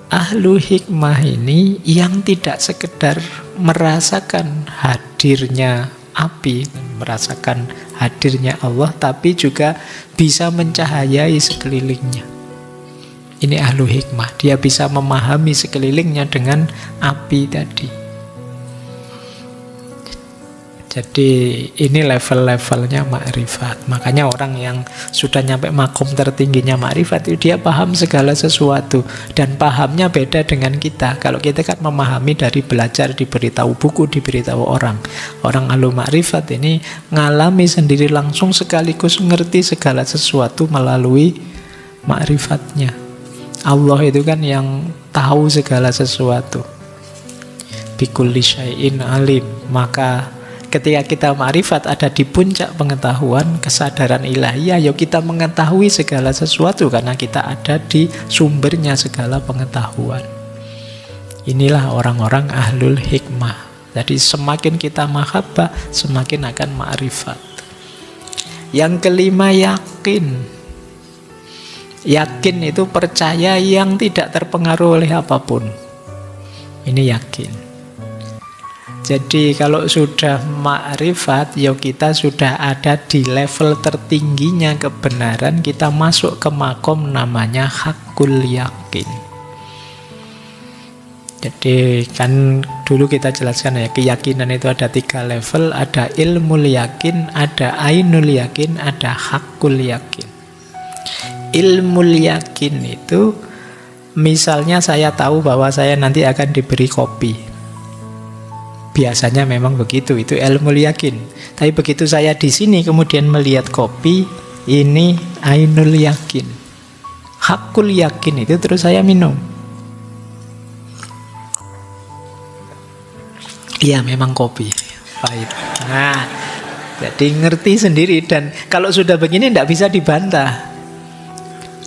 Ahlu hikmah ini yang tidak sekedar merasakan hadirnya api, merasakan hadirnya Allah, tapi juga bisa mencahayai sekelilingnya. Ini ahlu hikmah, dia bisa memahami sekelilingnya dengan api tadi. Jadi ini level-levelnya ma'rifat. Makanya orang yang sudah nyampe makom tertingginya ma'rifat itu dia paham segala sesuatu. Dan pahamnya beda dengan kita. Kalau kita kan memahami dari belajar, diberitahu buku, diberitahu orang. Orang ahlu ma'rifat ini ngalami sendiri langsung sekaligus ngerti segala sesuatu melalui ma'rifatnya. Allah itu kan yang tahu segala sesuatu. Bikulli syai'in alim. Maka ketika kita ma'rifat ada di puncak pengetahuan, kesadaran ilahiyah, ya kita mengetahui segala sesuatu karena kita ada di sumbernya segala pengetahuan. Inilah orang-orang ahlul hikmah. Jadi semakin kita mahabbah, semakin akan ma'rifat. Yang kelima, yakin. Yakin itu percaya yang tidak terpengaruh oleh apapun. Ini yakin. Jadi kalau sudah ma'rifat, ya kita sudah ada di level tertingginya kebenaran. Kita masuk ke makom namanya hakul yakin. Jadi kan dulu kita jelaskan ya, keyakinan itu ada 3 level. Ada ilmul yakin, ada ainul yakin, ada hakul yakin. Ilmul yakin itu misalnya saya tahu bahwa saya nanti akan diberi kopi. Biasanya memang begitu, itu ilmul yakin. Tapi begitu saya di sini kemudian melihat kopi, ini ainul yakin. Hakul yakin itu terus saya minum. Iya memang kopi pahit. Nah, jadi ngerti sendiri. Dan kalau sudah begini tidak bisa dibantah.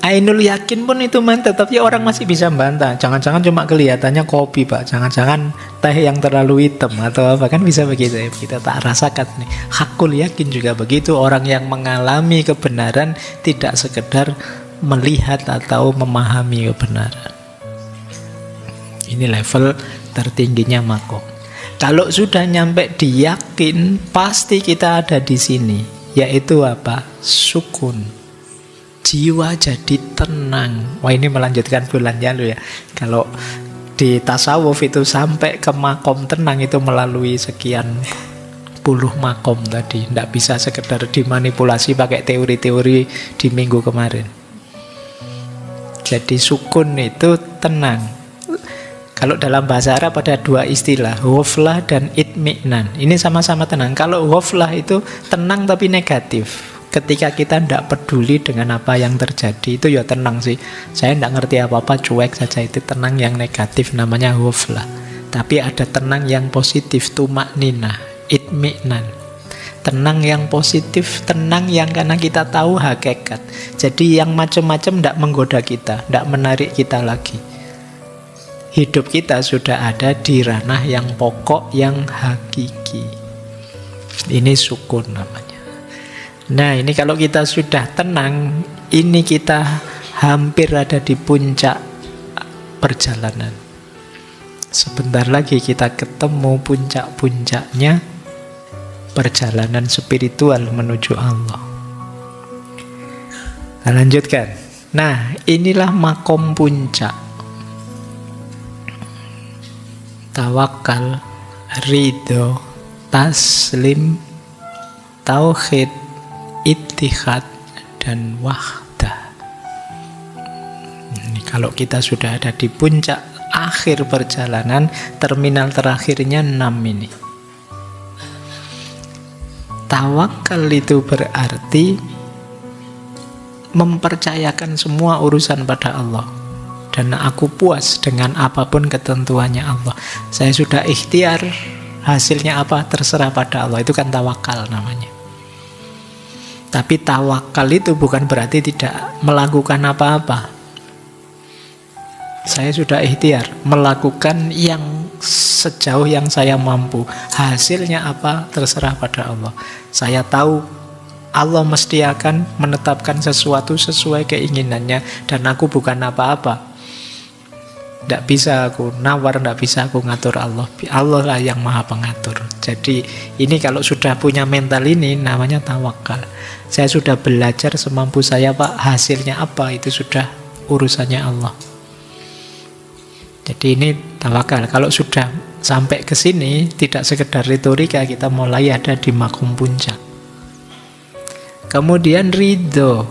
Ainul yakin pun itu mantap, tapi orang masih bisa bantah. Jangan-jangan cuma kelihatannya kopi, Pak. Jangan-jangan teh yang terlalu hitam atau apa, kan bisa begitu ya. Kita tak rasakan nih. Hakul yakin juga begitu. Orang yang mengalami kebenaran tidak sekedar melihat atau memahami kebenaran. Ini level tertingginya makom. Kalau sudah nyampe di yakin, pasti kita ada di sini. Yaitu apa? Sukun. Jiwa jadi tenang. Wah, ini melanjutkan bulan lalu ya. Kalau di tasawuf itu sampai ke makom tenang itu melalui sekian puluh makom tadi. Tidak bisa sekedar dimanipulasi pakai teori-teori di minggu kemarin. Jadi sukun itu tenang. Kalau dalam bahasa Arab ada 2 istilah, ghaflah dan itmi'nan. Ini sama-sama tenang. Kalau ghaflah itu tenang tapi negatif. Ketika kita tidak peduli dengan apa yang terjadi, itu ya tenang sih. Saya tidak ngerti apa-apa, cuek saja, itu tenang yang negatif, namanya ghaflah. Tapi ada tenang yang positif, tumakninah, itmi'nan. Tenang yang positif, tenang yang karena kita tahu hakikat. Jadi yang macam-macam tidak menggoda kita, tidak menarik kita lagi. Hidup kita sudah ada di ranah yang pokok, yang hakiki. Ini sukun namanya. Nah, ini kalau kita sudah tenang, ini kita hampir ada di puncak perjalanan. Sebentar lagi kita ketemu puncak-puncaknya perjalanan spiritual menuju Allah. Nah, lanjutkan. Nah, inilah makom puncak. Tawakal, ridho, taslim, tauhid, ittihad, dan wahdah. Ini kalau kita sudah ada di puncak akhir perjalanan, terminal terakhirnya 6 ini. Tawakal itu berarti mempercayakan semua urusan pada Allah. dan aku puas dengan apapun ketentuannya Allah. Saya sudah ikhtiar, hasilnya apa terserah pada Allah. Itu kan tawakal namanya. Tapi tawakal itu bukan berarti tidak melakukan apa-apa. Saya sudah ikhtiar melakukan yang sejauh yang saya mampu. Hasilnya apa terserah pada Allah. Saya tahu Allah mesti akan menetapkan sesuatu sesuai keinginannya, dan aku bukan apa-apa. Tidak bisa aku nawar, tidak bisa aku ngatur Allah. Allah lah yang maha pengatur. Jadi ini kalau sudah punya mental ini namanya tawakal. Saya sudah belajar semampu saya Pak, hasilnya apa itu sudah urusannya Allah. Jadi ini tawakal. Kalau sudah sampai ke sini tidak sekedar retorika, kita mulai ada di makom puncak. Kemudian ridho.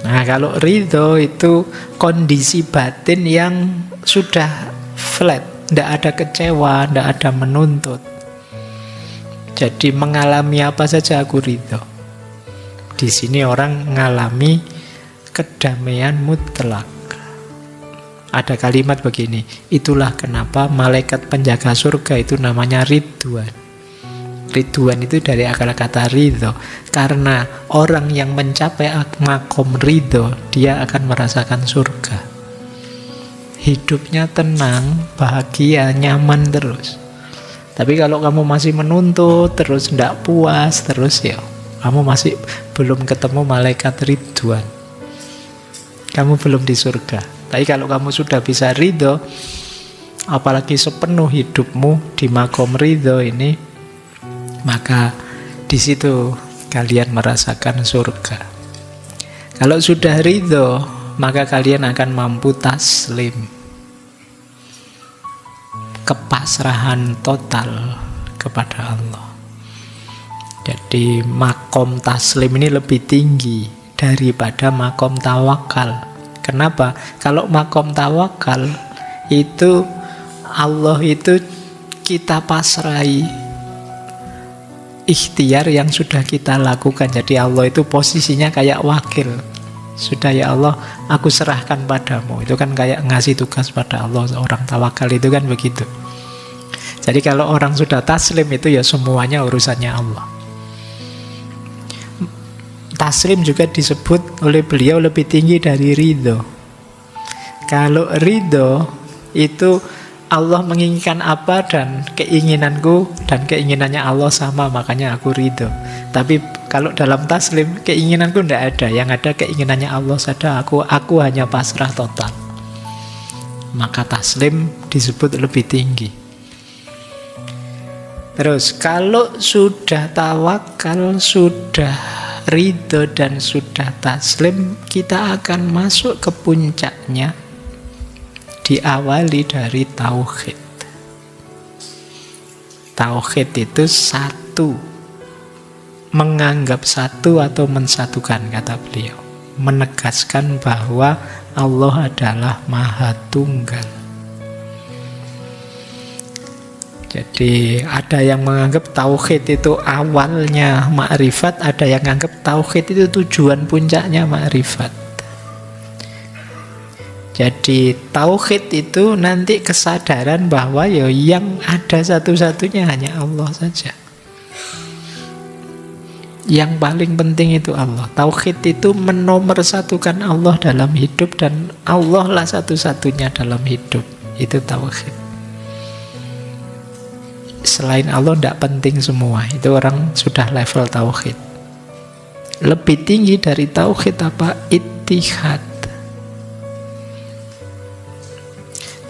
Nah, kalau ridho itu kondisi batin yang sudah flat, tidak ada kecewa, tidak ada menuntut. Jadi mengalami apa saja aku ridho. Di sini orang mengalami kedamaian mutlak. Ada kalimat begini, itulah kenapa malaikat penjaga surga itu namanya Ridwan. Ridwan itu dari akar kata ridho. Karena orang yang mencapai makom ridho, dia akan merasakan surga. Hidupnya tenang, bahagia, nyaman terus. Tapi kalau kamu masih menuntut, terus tidak puas, terus ya kamu masih belum ketemu malaikat Ridwan. Kamu belum di surga. Tapi kalau kamu sudah bisa ridho, apalagi sepenuh hidupmu di makom ridho ini, maka di situ kalian merasakan surga. Kalau sudah ridho, maka kalian akan mampu taslim, kepasrahan total kepada Allah. Jadi makom taslim ini lebih tinggi daripada makom tawakal. Kenapa? Kalau makom tawakal itu Allah itu kita pasrai ikhtiar yang sudah kita lakukan. Jadi Allah itu posisinya kayak wakil. Sudah ya Allah, aku serahkan padamu. Itu kan kayak ngasih tugas pada Allah. Orang tawakal itu kan begitu. Jadi kalau orang sudah taslim itu ya semuanya urusannya Allah. Taslim juga disebut oleh beliau lebih tinggi dari ridho. Kalau ridho itu Allah menginginkan apa dan keinginanku dan keinginannya Allah sama, makanya aku ridho. Tapi kalau dalam taslim keinginanku tidak ada, yang ada keinginannya Allah saja. Aku hanya pasrah total. Maka taslim disebut lebih tinggi. Terus kalau sudah tawakal, sudah ridho dan sudah taslim, kita akan masuk ke puncaknya, diawali dari tauhid. Tauhid itu satu, menganggap satu atau mensatukan, kata beliau, menegaskan bahwa Allah adalah Maha Tunggal. Jadi ada yang menganggap tauhid itu awalnya makrifat, ada yang menganggap tauhid itu tujuan puncaknya makrifat. Jadi tauhid itu nanti kesadaran bahwa ya yang ada satu-satunya hanya Allah saja. Yang paling penting itu Allah. Tauhid itu menomorsatukan Allah dalam hidup, dan Allah lah satu-satunya dalam hidup. Itu tauhid. Selain Allah tidak penting semua. Itu orang sudah level tauhid. Lebih tinggi dari tauhid apa? Ittihad.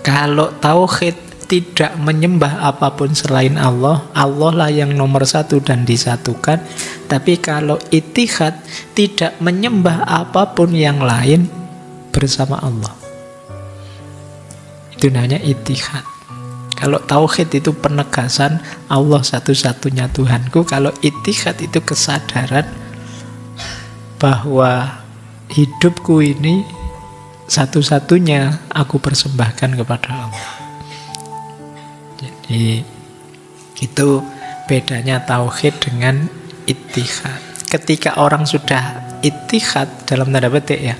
Kalau tauhid tidak menyembah apapun selain Allah, Allah lah yang nomor satu dan disatukan. Tapi kalau ittihad, tidak menyembah apapun yang lain bersama Allah. Itu namanya ittihad. Kalau tauhid itu penegasan Allah satu-satunya Tuhanku. Kalau ittihad itu kesadaran bahwa hidupku ini satu-satunya aku persembahkan kepada Allah. Jadi itu bedanya tauhid dengan ittihad. Ketika orang sudah ittihad dalam tanda petik ya,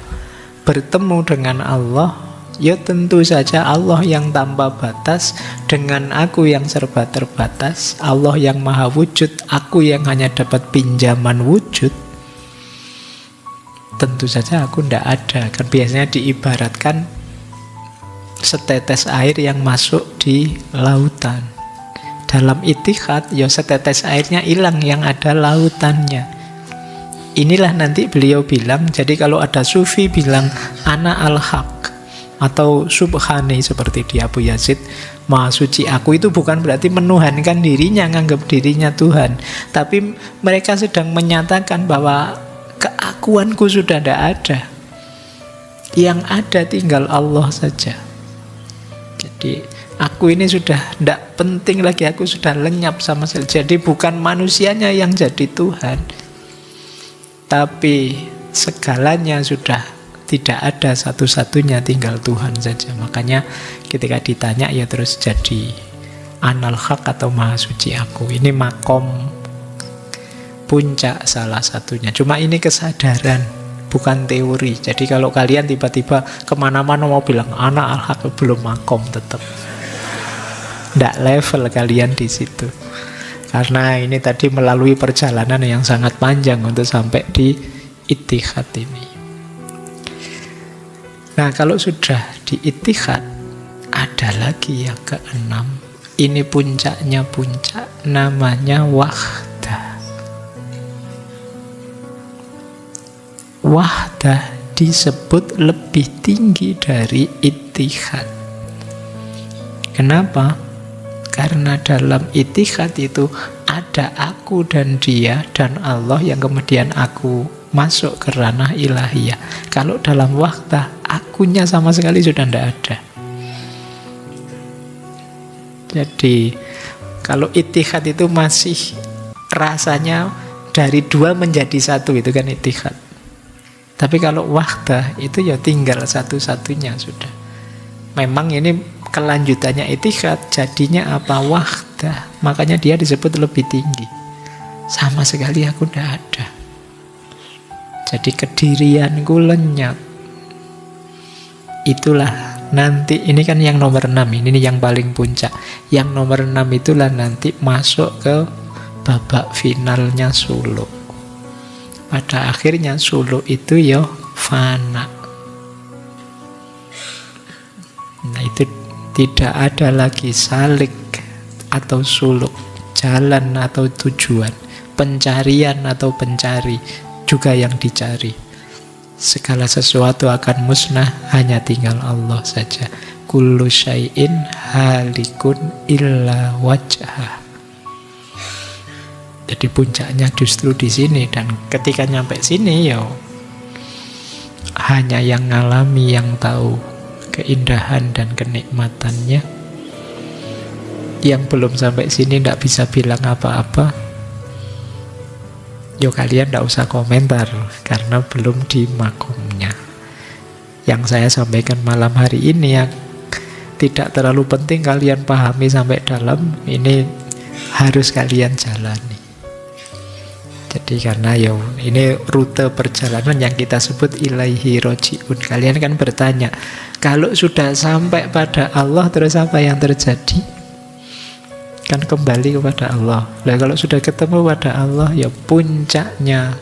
bertemu dengan Allah, ya tentu saja Allah yang tanpa batas dengan aku yang serba terbatas, Allah yang maha wujud, aku yang hanya dapat pinjaman wujud. Tentu saja aku tidak ada. Kan biasanya diibaratkan setetes air yang masuk di lautan. Dalam itihad, ya setetes airnya hilang, yang ada lautannya. Inilah nanti beliau bilang, jadi kalau ada sufi bilang ana al-haq atau subhani seperti di Abu Yazid, maha suci aku, itu bukan berarti menuhankan dirinya, nganggap dirinya Tuhan, tapi mereka sedang menyatakan bahwa keakuanku sudah tidak ada, yang ada tinggal Allah saja. Jadi aku ini sudah tidak penting lagi, aku sudah lenyap sama sekali. Jadi bukan manusianya yang jadi Tuhan, tapi segalanya sudah tidak ada, satu-satunya tinggal Tuhan saja. Makanya ketika ditanya ya terus jadi anal haq atau maha suci aku. Ini makom puncak salah satunya. Cuma ini kesadaran, bukan teori. Jadi kalau kalian tiba-tiba kemana-mana mau bilang ana al haq, belum makom tetap. Tidak level kalian di situ. Karena ini tadi melalui perjalanan yang sangat panjang untuk sampai di ittihad ini. Nah, kalau sudah di ittihad, ada lagi yang keenam. Ini puncaknya puncak, namanya wahdah. Wahdah disebut lebih tinggi dari ittihad. Kenapa? Karena dalam ittihad itu ada aku dan dia dan Allah yang kemudian aku masuk ke ranah ilahiyah. Kalau dalam wahdah, akunya sama sekali sudah tidak ada. Jadi kalau ittihad itu masih rasanya dari dua menjadi satu, itu kan ittihad. Tapi kalau wahdah itu ya tinggal satu-satunya sudah. Memang ini kelanjutannya ittihad, jadinya apa? Wahdah. Makanya dia disebut lebih tinggi. Sama sekali aku tidak ada. Jadi kedirianku lenyap. Itulah nanti, ini kan yang nomor 6, ini yang paling puncak. Yang nomor 6 itulah nanti masuk ke babak finalnya suluk. Pada akhirnya suluk itu ya fana. Nah itu tidak ada lagi salik atau suluk, jalan atau tujuan, pencarian atau pencari, juga yang dicari. Segala sesuatu akan musnah, hanya tinggal Allah saja. Kullu syai'in halikun illa wajhah. Jadi puncaknya justru di sini, dan ketika nyampe sini ya hanya yang ngalami yang tahu keindahan dan kenikmatannya. Yang belum sampai sini tidak bisa bilang apa-apa. Yo kalian tidak usah komentar karena belum di makomnya. Yang saya sampaikan malam hari ini yang tidak terlalu penting kalian pahami sampai dalam, ini harus kalian jalani. Jadi karena ya ini rute perjalanan yang kita sebut ilaihi roji'un. Kalian kan bertanya, kalau sudah sampai pada Allah terus apa yang terjadi? Kan kembali kepada Allah. Nah, kalau sudah ketemu pada Allah, ya puncaknya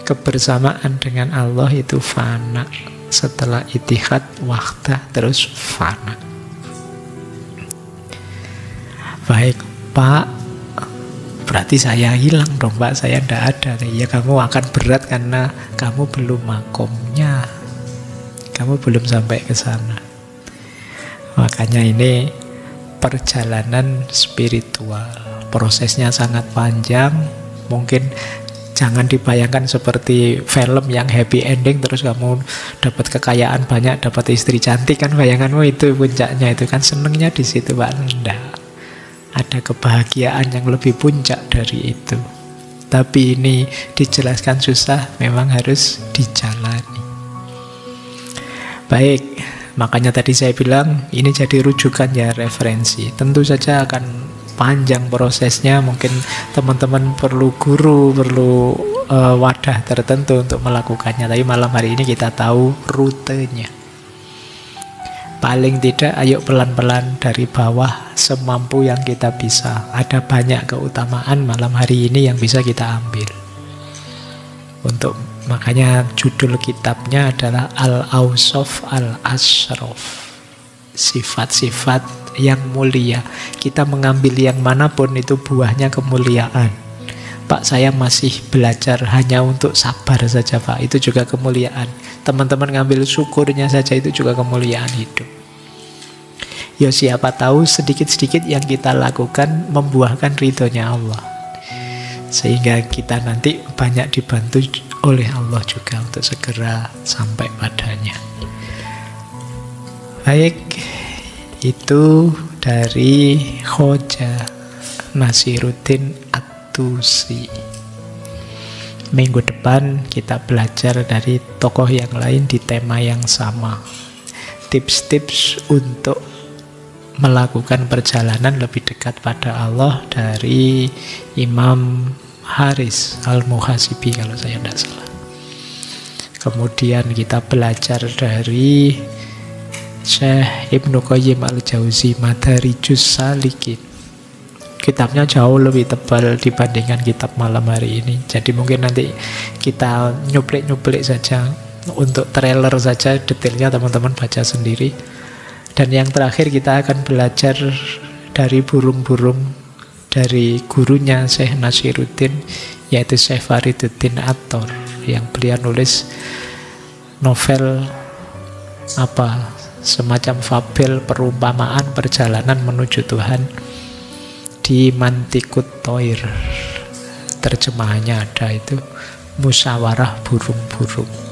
kebersamaan dengan Allah itu fana. Setelah ittihad, wahdah, terus fana. Baik, Pak, berarti saya hilang dong, Pak. Saya tidak ada. Ya kamu akan berat karena kamu belum makomnya. Kamu belum sampai ke sana. Makanya ini perjalanan spiritual, prosesnya sangat panjang. Mungkin jangan dibayangkan seperti film yang happy ending terus kamu dapat kekayaan banyak, dapat istri cantik, kan bayanganmu itu puncaknya, itu kan senengnya di situ, Pak. Enggak, ada kebahagiaan yang lebih puncak dari itu. Tapi ini dijelaskan susah, memang harus dijalani. Baik, makanya tadi saya bilang ini jadi rujukan ya, referensi. Tentu saja akan panjang prosesnya. Mungkin teman-teman perlu guru, perlu wadah tertentu untuk melakukannya. Tapi malam hari ini kita tahu rutenya. Paling tidak ayo pelan-pelan dari bawah semampu yang kita bisa. Ada banyak keutamaan malam hari ini yang bisa kita ambil. Makanya judul kitabnya adalah Al-Awsaf Al-Ashraf. Sifat-sifat yang mulia. Kita mengambil yang manapun itu buahnya kemuliaan. Pak, saya masih belajar hanya untuk sabar saja, Pak. Itu juga kemuliaan. Teman-teman ngambil syukurnya saja, itu juga kemuliaan hidup. Ya siapa tahu sedikit-sedikit yang kita lakukan membuahkan ridhonya Allah. Sehingga kita nanti banyak dibantu oleh Allah juga untuk segera sampai padanya. Baik, itu dari Khoja Nasiruddin At-Tusi. Minggu depan kita belajar dari tokoh yang lain di tema yang sama. Tips-tips untuk melakukan perjalanan lebih dekat pada Allah dari Imam Haris Al-Muhasibi kalau saya tidak salah. Kemudian kita belajar dari Syekh Ibnu Qayyim Al-Jauzi, Madarijus Salikin. Kitabnya jauh lebih tebal dibandingkan kitab malam hari ini. Jadi mungkin nanti kita nyuplik-nyuplik saja. Untuk trailer saja, detailnya teman-teman baca sendiri. Dan yang terakhir kita akan belajar dari burung-burung dari gurunya Syekh Nasiruddin, yaitu Syekh Fariduddin Attor, yang beliau nulis novel semacam fabel perumpamaan perjalanan menuju Tuhan di Mantikut Toir. Terjemahannya ada itu, musyawarah burung-burung.